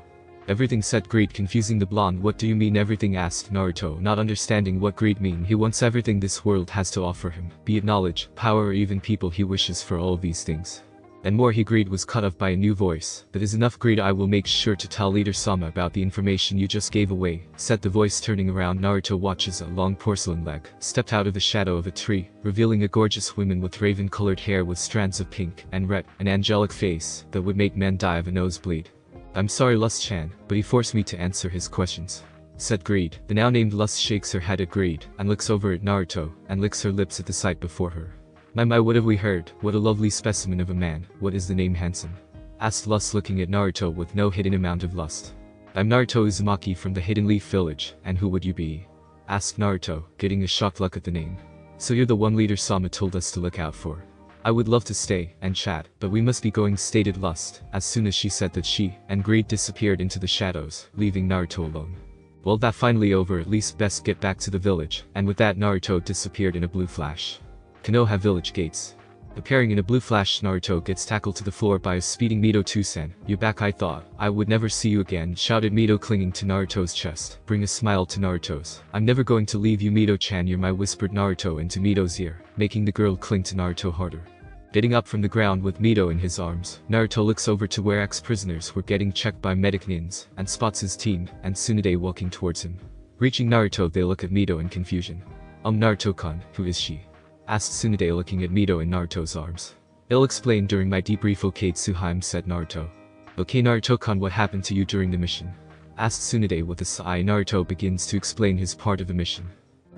Everything, said Greed, confusing the blonde. What do you mean everything? Asked Naruto, not understanding what Greed mean. He wants everything this world has to offer him, be it knowledge, power, or even people. He wishes for all of these things and more. Greed was cut off by a new voice. That is enough, Greed. I will make sure to tell Leader Sama about the information you just gave away, said the voice. Turning around, Naruto watches a long porcelain leg stepped out of the shadow of a tree, revealing a gorgeous woman with raven-colored hair with strands of pink and red, an angelic face that would make men die of a nosebleed. I'm sorry, Lust-chan, but he forced me to answer his questions, said Greed. The now named Lust shakes her head at Greed and looks over at Naruto and licks her lips at the sight before her. My, what have we heard? What a lovely specimen of a man. What is the name? Handsome? Asked Lust, looking at Naruto with no hidden amount of lust. I'm Naruto Uzumaki from the Hidden Leaf Village, and who would you be? Asked Naruto, getting a shocked look at the name. So you're the one Leader Sama told us to look out for. I would love to stay and chat, but we must be going, stated Lust, as soon as she said that she and Greed disappeared into the shadows, leaving Naruto alone. Well, that finally over, at least best get back to the village, and with that Naruto disappeared in a blue flash. Konoha village gates. Appearing in a blue flash, Naruto gets tackled to the floor by a speeding Mito. "Two-sen, you back? I thought I would never see you again," shouted Mito, clinging to Naruto's chest. "Bring a smile to Naruto's. I'm never going to leave you, Mito-chan, you're my," whispered Naruto into Mito's ear, making the girl cling to Naruto harder. Getting up from the ground with Mito in his arms, Naruto looks over to where ex-prisoners were getting checked by medic nins, and spots his team, and Tsunade walking towards him. Reaching Naruto, they look at Mito in confusion. Naruto-kun, who is she?" asked Tsunade, looking at Mito in Naruto's arms. "I'll explain during my debrief, okay Tsuhime," said Naruto. "Okay Naruto-kun, what happened to you during the mission?" asked Tsunade with a sigh. Naruto begins to explain his part of the mission.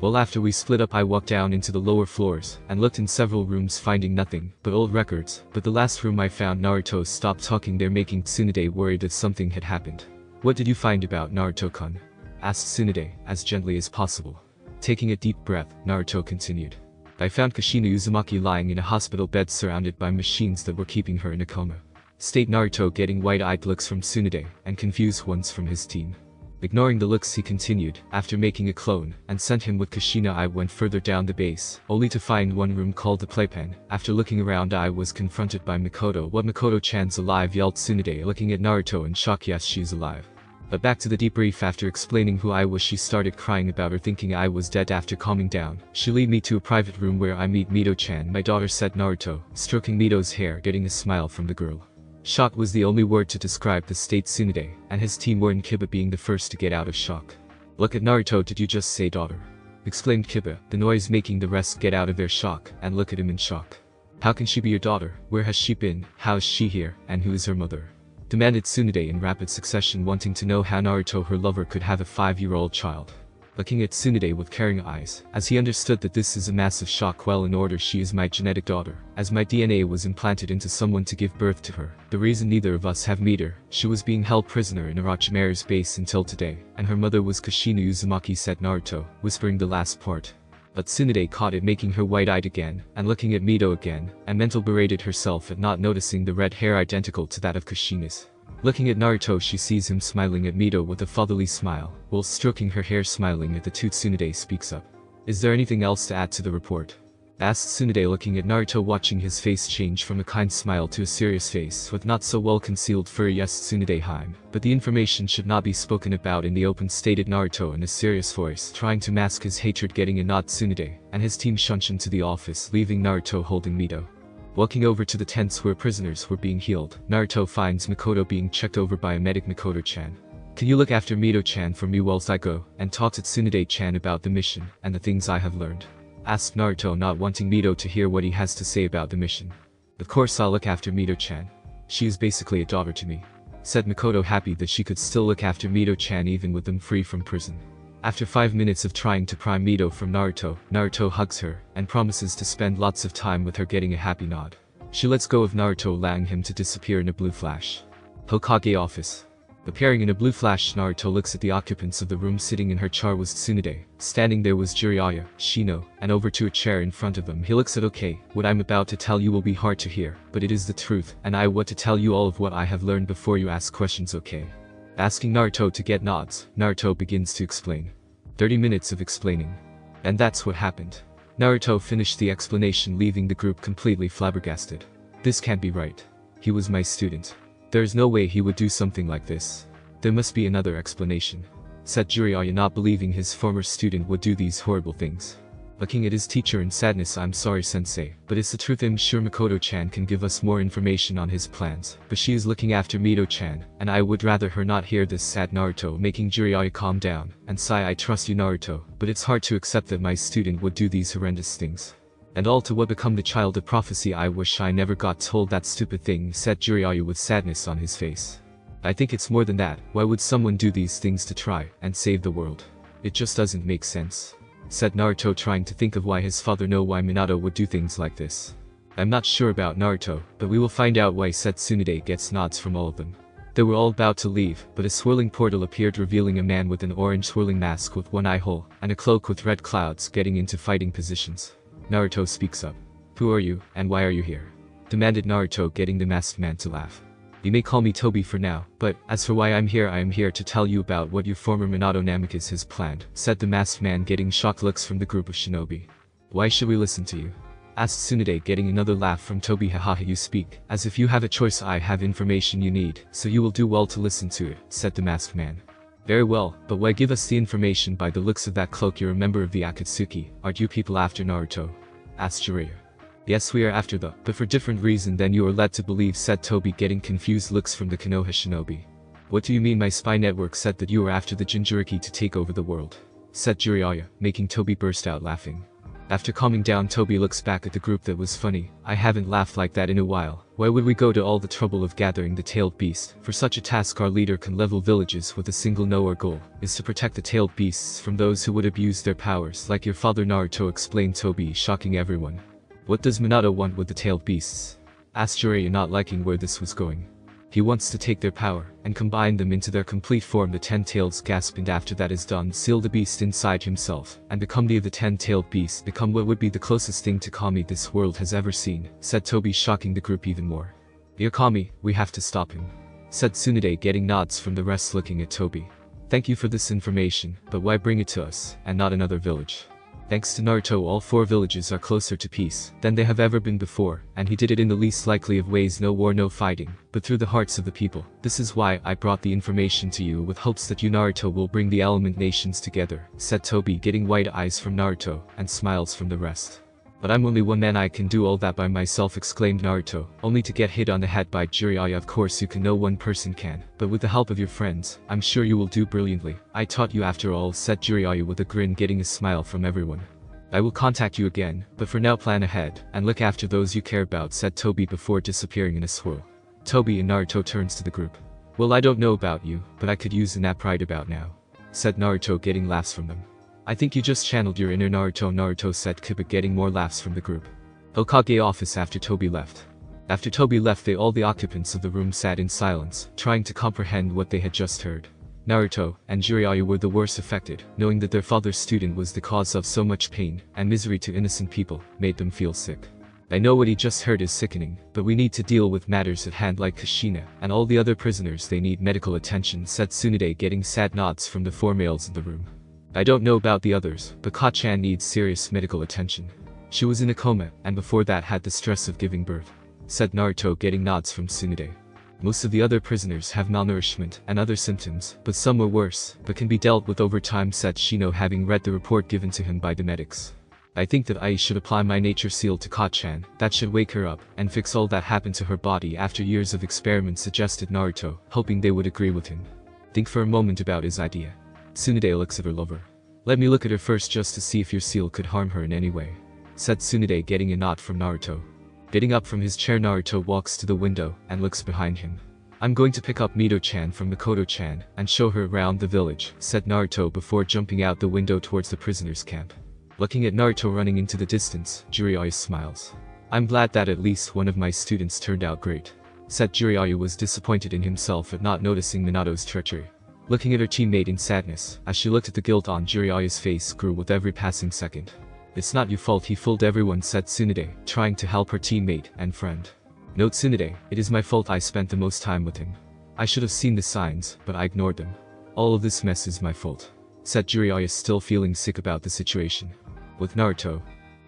"Well, after we split up, I walked down into the lower floors, and looked in several rooms, finding nothing but old records, but the last room I found." Naruto stopped talking there, making Tsunade worried that something had happened. "What did you find about Naruto-kun?" asked Tsunade, as gently as possible. Taking a deep breath, Naruto continued. "I found Kushina Uzumaki lying in a hospital bed surrounded by machines that were keeping her in a coma," state Naruto, getting wide-eyed looks from Tsunade, and confused ones from his team. Ignoring the looks, he continued, "After making a clone, and sent him with Kushina, I went further down the base, only to find one room called the playpen. After looking around, I was confronted by Makoto." "What, Makoto-chan's alive?" yelled Tsunade, looking at Naruto in shock. "Yes, she's alive. But back to the debrief, after explaining who I was, she started crying about her thinking I was dead. After calming down, she led me to a private room where I meet Mito-chan, my daughter," said Naruto, stroking Mito's hair, getting a smile from the girl. Shock was the only word to describe the state Tsunade, and his team were in Kiba being the first to get out of shock. "Look at Naruto, did you just say daughter?" exclaimed Kiba, the noise making the rest get out of their shock and look at him in shock. "How can she be your daughter? Where has she been? How is she here? And who is her mother?" demanded Tsunade in rapid succession, wanting to know how Naruto, her lover, could have a 5-year-old child. Looking at Tsunade with caring eyes, as he understood that this is a massive shock. "Well, in order, she is my genetic daughter, as my DNA was implanted into someone to give birth to her. The reason neither of us have met her, she was being held prisoner in Orochimaru's base until today, and her mother was Kushina Uzumaki," said Naruto, whispering the last part. But Tsunade caught it, making her wide-eyed again, and looking at Mito again, and mental berated herself at not noticing the red hair identical to that of Kushina's. Looking at Naruto, she sees him smiling at Mito with a fatherly smile, while stroking her hair, smiling at the two. Tsunade speaks up. "Is there anything else to add to the report?" asked Tsunade, looking at Naruto, watching his face change from a kind smile to a serious face with not so well concealed fur. "Yes, Tsunade-hime, but the information should not be spoken about in the open," stated Naruto in a serious voice, trying to mask his hatred. Getting a nod, Tsunade and his team shunched into the office, leaving Naruto holding Mito. Walking over to the tents where prisoners were being healed, Naruto finds Makoto being checked over by a medic. "Makoto-chan, can you look after Mito-chan for me whilst I go and talk to Tsunade-chan about the mission and the things I have learned?" asked Naruto, not wanting Mito to hear what he has to say about the mission. "Of course I'll look after Mito-chan. She is basically a daughter to me," said Makoto, happy that she could still look after Mito-chan even with them free from prison. After 5 minutes of trying to pry Mito from Naruto, Naruto hugs her and promises to spend lots of time with her, getting a happy nod. She lets go of Naruto, allowing him to disappear in a blue flash. Hokage office. Appearing in a blue flash, Naruto looks at the occupants of the room. Sitting in her chair was Tsunade. Standing there was Jiraiya, Shino, and over to a chair in front of them. He looks at, "Okay, what I'm about to tell you will be hard to hear, but it is the truth, and I want to tell you all of what I have learned before you ask questions, okay?" Asking Naruto to get nods, Naruto begins to explain. 30 minutes of explaining. And that's what happened. Naruto finished the explanation, leaving the group completely flabbergasted. "This can't be right. He was my student. There's no way he would do something like this. There must be another explanation," said Jiraiya, not believing his former student would do these horrible things. Looking at his teacher in sadness, "I'm sorry, sensei, but it's the truth. I'm sure Makoto-chan can give us more information on his plans, but she is looking after Mito-chan, and I would rather her not hear this," said Naruto, making Jiraiya calm down and sigh. "I trust you, Naruto, but it's hard to accept that my student would do these horrendous things. And all to what become the child of prophecy. I wish I never got told that stupid thing," said Jiraiya with sadness on his face. "I think it's more than that. Why would someone do these things to try and save the world? It just doesn't make sense," said Naruto, trying to think of why his father know why Minato would do things like this. "I'm not sure about Naruto, but we will find out why," said Tsunade. Gets nods from all of them. They were all about to leave, but a swirling portal appeared, revealing a man with an orange swirling mask with one eye hole and a cloak with red clouds, getting into fighting positions. Naruto speaks up. "Who are you, and why are you here?" demanded Naruto, getting the masked man to laugh. You may call me Tobi for now, but as for why I am here to tell you about what your former Minato Namikaze has planned, said the masked man, getting shocked looks from the group of shinobi. Why should we listen to you? Asked Tsunade, getting another laugh from Tobi. Hahaha, you speak as if you have a choice. I have information you need, so you will do well to listen to it, said the masked man. Very well, but why give us the information? By the looks of that cloak you're a member of the Akatsuki. Aren't you people after Naruto? Asked Jiraiya. Yes, we are after the, but for different reason than you are led to believe, said Tobi, getting confused looks from the Konoha shinobi. What do you mean? My spy network said that you are after the Jinchuriki to take over the world, said Jiraiya, making Tobi burst out laughing. After calming down, Tobi looks back at the group. That was funny. I haven't laughed like that in a while. Why would we go to all the trouble of gathering the tailed beast? For such a task our leader can level villages with a single no. Our goal is to protect the tailed beasts from those who would abuse their powers, like your father Naruto, explained Tobi, shocking everyone. What does Minato want with the tailed beasts? Asked Jiraiya, not liking where this was going. He wants to take their power and combine them into their complete form. The 10 tails gasped, and after that is done, seal the beast inside himself and become the 10-tailed beast, become what would be the closest thing to Kami this world has ever seen, said Tobi, shocking the group even more. Dear Kami, we have to stop him, said Tsunade, getting nods from the rest looking at Tobi. Thank you for this information, but why bring it to us and not another village? Thanks to Naruto, all 4 villages are closer to peace than they have ever been before, and he did it in the least likely of ways. No war, no fighting, but through the hearts of the people. This is why I brought the information to you, with hopes that you Naruto will bring the element nations together, said Tobi, getting wide eyes from Naruto and smiles from the rest. But I'm only one man, I can do all that by myself, exclaimed Naruto, only to get hit on the head by Jiraiya. Of course you can, no one person can, but with the help of your friends, I'm sure you will do brilliantly. I taught you after all, said Jiraiya with a grin, getting a smile from everyone. I will contact you again, but for now plan ahead and look after those you care about, said Tobi before disappearing in a swirl. Tobi and Naruto turns to the group. Well, I don't know about you, but I could use a nap right about now, said Naruto, getting laughs from them. I think you just channeled your inner Naruto, said Kiba, getting more laughs from the group. Hokage office. After Tobi left, all the occupants of the room sat in silence, trying to comprehend what they had just heard. Naruto and Jiraiya were the worst affected, knowing that their father's student was the cause of so much pain and misery to innocent people, made them feel sick. I know what he just heard is sickening, but we need to deal with matters at hand like Kushina and all the other prisoners. They need medical attention, said Tsunade, getting sad nods from the 4 males in the room. I don't know about the others, but Ka-chan needs serious medical attention. She was in a coma, and before that had the stress of giving birth, said Naruto, getting nods from Tsunade. Most of the other prisoners have malnourishment and other symptoms, but some are worse, but can be dealt with over time, said Shino, having read the report given to him by the medics. I think that I should apply my nature seal to Ka-chan, that should wake her up and fix all that happened to her body after years of experiments, suggested Naruto, hoping they would agree with him. Think for a moment about his idea. Tsunade looks at her lover. Let me look at her first just to see if your seal could harm her in any way, said Tsunade, getting a nod from Naruto. Getting up from his chair, Naruto walks to the window and looks behind him. I'm going to pick up Mito-chan from Makoto-chan and show her around the village, said Naruto before jumping out the window towards the prisoners' camp. Looking at Naruto running into the distance, Jiraiya smiles. I'm glad that at least one of my students turned out great, said Jiraiya, was disappointed in himself at not noticing Minato's treachery. Looking at her teammate in sadness, as she looked at the guilt on Jiraiya's face grew with every passing second. It's not your fault he fooled everyone, said Tsunade, trying to help her teammate and friend. No, Tsunade, it is my fault. I spent the most time with him. I should have seen the signs, but I ignored them. All of this mess is my fault, said Jiraiya, still feeling sick about the situation. With Naruto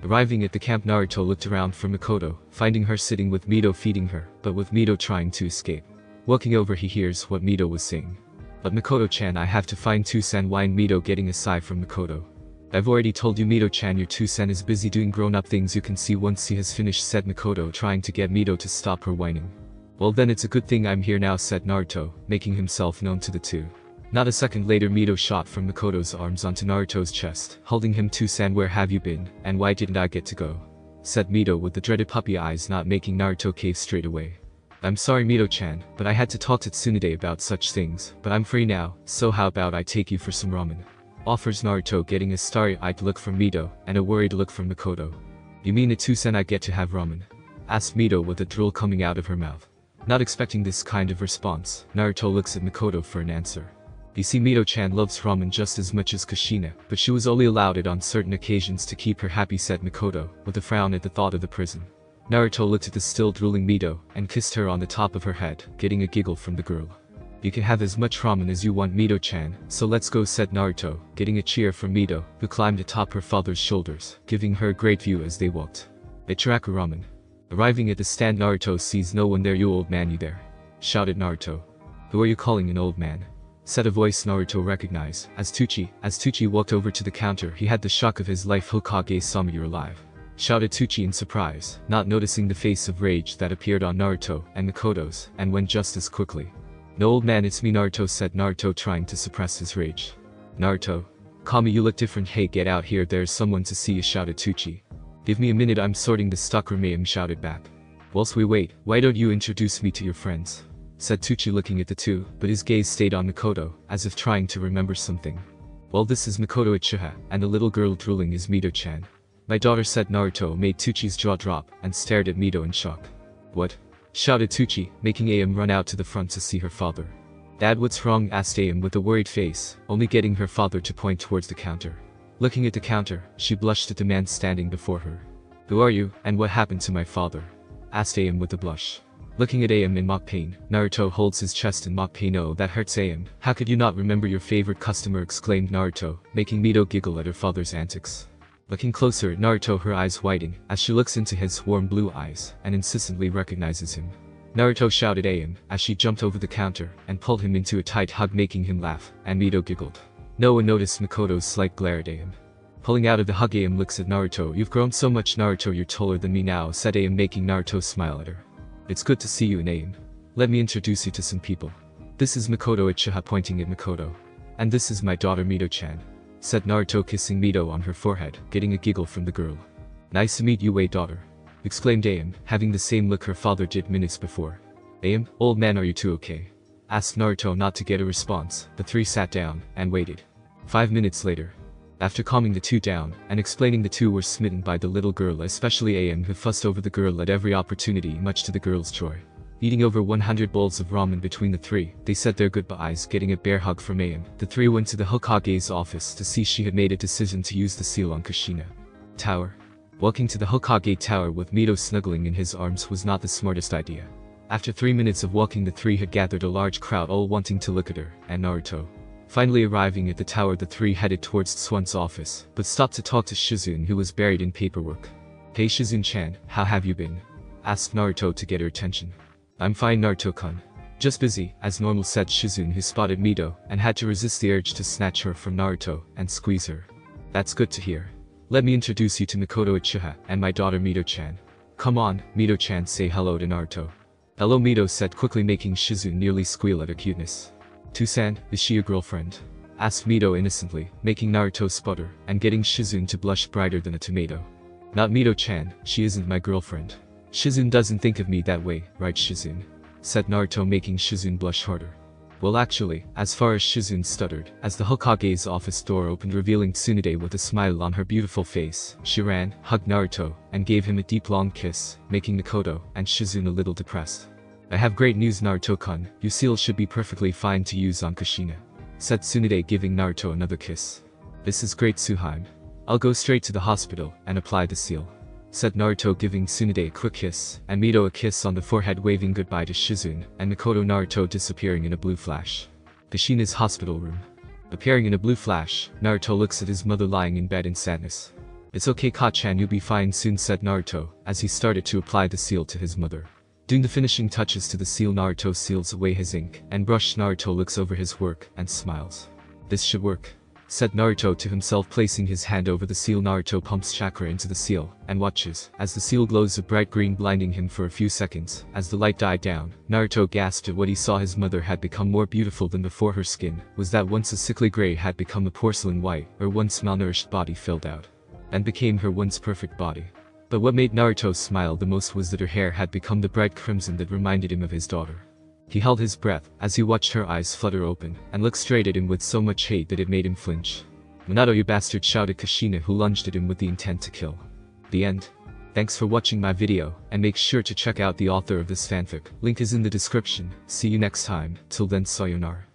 arriving at the camp, Naruto looked around for Makoto, finding her sitting with Mito feeding her, but with Mito trying to escape. Walking over, he hears what Mito was saying. But Makoto-chan, I have to find Tusen, whined Mito, getting a sigh from Makoto. I've already told you, Mito-chan, your Tusen is busy doing grown-up things. You can see once he has finished, said Makoto, trying to get Mito to stop her whining. Well then it's a good thing I'm here now, said Naruto, making himself known to the two. Not a second later, Mito shot from Makoto's arms onto Naruto's chest, holding him. Tusen, where have you been, and why didn't I get to go? Said Mito with the dreaded puppy eyes, not making Naruto cave straight away. I'm sorry, Mito-chan, but I had to talk to Tsunade about such things, but I'm free now, so how about I take you for some ramen? Offers Naruto, getting a starry-eyed look from Mito and a worried look from Makoto. You mean at Tusen I get to have ramen? Asked Mito with a drool coming out of her mouth. Not expecting this kind of response, Naruto looks at Makoto for an answer. You see, Mito-chan loves ramen just as much as Kushina, but she was only allowed it on certain occasions to keep her happy, said Makoto, with a frown at the thought of the prison. Naruto looked at the still drooling Mito and kissed her on the top of her head, getting a giggle from the girl. You can have as much ramen as you want, Mito-chan, so let's go, said Naruto, getting a cheer from Mito, who climbed atop her father's shoulders, giving her a great view as they walked. Ichiraku Ramen. Arriving at the stand, Naruto sees no one there. You old man, you there? Shouted Naruto. Who are you calling an old man? Said a voice Naruto recognized as Tuchi. As Tuchi walked over to the counter, he had the shock of his life. Hokage Samui, you're alive. Shouted Tuchi in surprise, not noticing the face of rage that appeared on Naruto and Makoto's, and went just as quickly. No, old man, it's me, Naruto, said Naruto, trying to suppress his rage. Naruto. Kami, you look different. Hey, get out here, there's someone to see you, shouted Tuchi. Give me a minute, I'm sorting the stock, Ramen shouted back. Whilst we wait, why don't you introduce me to your friends? Said Tuchi, looking at the two, but his gaze stayed on Makoto, as if trying to remember something. Well, this is Makoto Uchiha, and the little girl drooling is Mito-chan. My daughter, said Naruto, made Tuchi's jaw drop, and stared at Mito in shock. What? Shouted Tuchi, making Am run out to the front to see her father. Dad, what's wrong? Asked Am with a worried face, only getting her father to point towards the counter. Looking at the counter, she blushed at the man standing before her. Who are you, and what happened to my father? Asked Am with a blush. Looking at Am in mock pain, Naruto holds his chest in mock pain. Oh, that hurts, Am. How could you not remember your favorite customer? Exclaimed Naruto, making Mito giggle at her father's antics. Looking closer at Naruto, her eyes widen, as she looks into his warm blue eyes, and insistently recognizes him. Naruto, shouted Am, as she jumped over the counter, and pulled him into a tight hug, making him laugh, and Mito giggled. No one noticed Makoto's slight glare at Am. Pulling out of the hug, Am looks at Naruto. You've grown so much, Naruto, you're taller than me now, said Am, making Naruto smile at her. It's good to see you, Am. Let me introduce you to some people. This is Makoto Uchiha, pointing at Makoto. And this is my daughter Mito-chan. Said Naruto, kissing Mito on her forehead, getting a giggle from the girl. Nice to meet you, daughter. Exclaimed Am, having the same look her father did minutes before. Am, old man, are you two okay? Asked Naruto. Not to get a response, the three sat down, and waited. 5 minutes later. After calming the two down, and explaining the two were smitten by the little girl, especially Am, who fussed over the girl at every opportunity, much to the girl's joy. Eating over 100 bowls of ramen between the three, they said their goodbyes, getting a bear hug from Am. The three went to the Hokage's office to see she had made a decision to use the seal on Kushina. Tower. Walking to the Hokage tower with Mito snuggling in his arms was not the smartest idea. After 3 minutes of walking, the three had gathered a large crowd, all wanting to look at her and Naruto. Finally arriving at the tower, the three headed towards Tsuan's office, but stopped to talk to Shizune, who was buried in paperwork. Hey Shizune-chan, how have you been? Asked Naruto to get her attention. I'm fine, Naruto-kun. Just busy, as normal, said Shizune, who spotted Mito, and had to resist the urge to snatch her from Naruto and squeeze her. That's good to hear. Let me introduce you to Makoto Uchiha and my daughter Mito-chan. Come on, Mito-chan, say hello to Naruto. Hello, Mito said, quickly making Shizune nearly squeal at her cuteness. Tusan, is she your girlfriend? Asked Mito innocently, making Naruto sputter, and getting Shizune to blush brighter than a tomato. Not Mito-chan, she isn't my girlfriend. Shizune doesn't think of me that way, right Shizune? Said Naruto, making Shizune blush harder. Well, actually, as far as Shizune stuttered, as the Hokage's office door opened, revealing Tsunade with a smile on her beautiful face, she ran, hugged Naruto, and gave him a deep long kiss, making Makoto and Shizune a little depressed. I have great news, Naruto-kun, your seal should be perfectly fine to use on Kushina. Said Tsunade, giving Naruto another kiss. This is great, Tsuhime. I'll go straight to the hospital and apply the seal. Said Naruto, giving Tsunade a quick kiss, and Mito a kiss on the forehead, waving goodbye to Shizune, and Makoto. Naruto disappearing in a blue flash. Kushina's hospital room. Appearing in a blue flash, Naruto looks at his mother lying in bed in sadness. It's okay, Ka-chan, you'll be fine soon, said Naruto, as he started to apply the seal to his mother. Doing the finishing touches to the seal, Naruto seals away his ink, and brushed. Naruto looks over his work, and smiles. This should work. Said Naruto to himself, placing his hand over the seal. Naruto pumps chakra into the seal, and watches, as the seal glows a bright green, blinding him for a few seconds. As the light died down, Naruto gasped at what he saw. His mother had become more beautiful than before. Her skin was that once a sickly gray had become a porcelain white, her once malnourished body filled out, and became her once perfect body. But what made Naruto smile the most was that her hair had become the bright crimson that reminded him of his daughter. He held his breath as he watched her eyes flutter open and look straight at him with so much hate that it made him flinch. Minato, you bastard, shouted Kushina, who lunged at him with the intent to kill. The end. Thanks for watching my video, and make sure to check out the author of this fanfic. Link is in the description. See you next time. Till then, sayonara.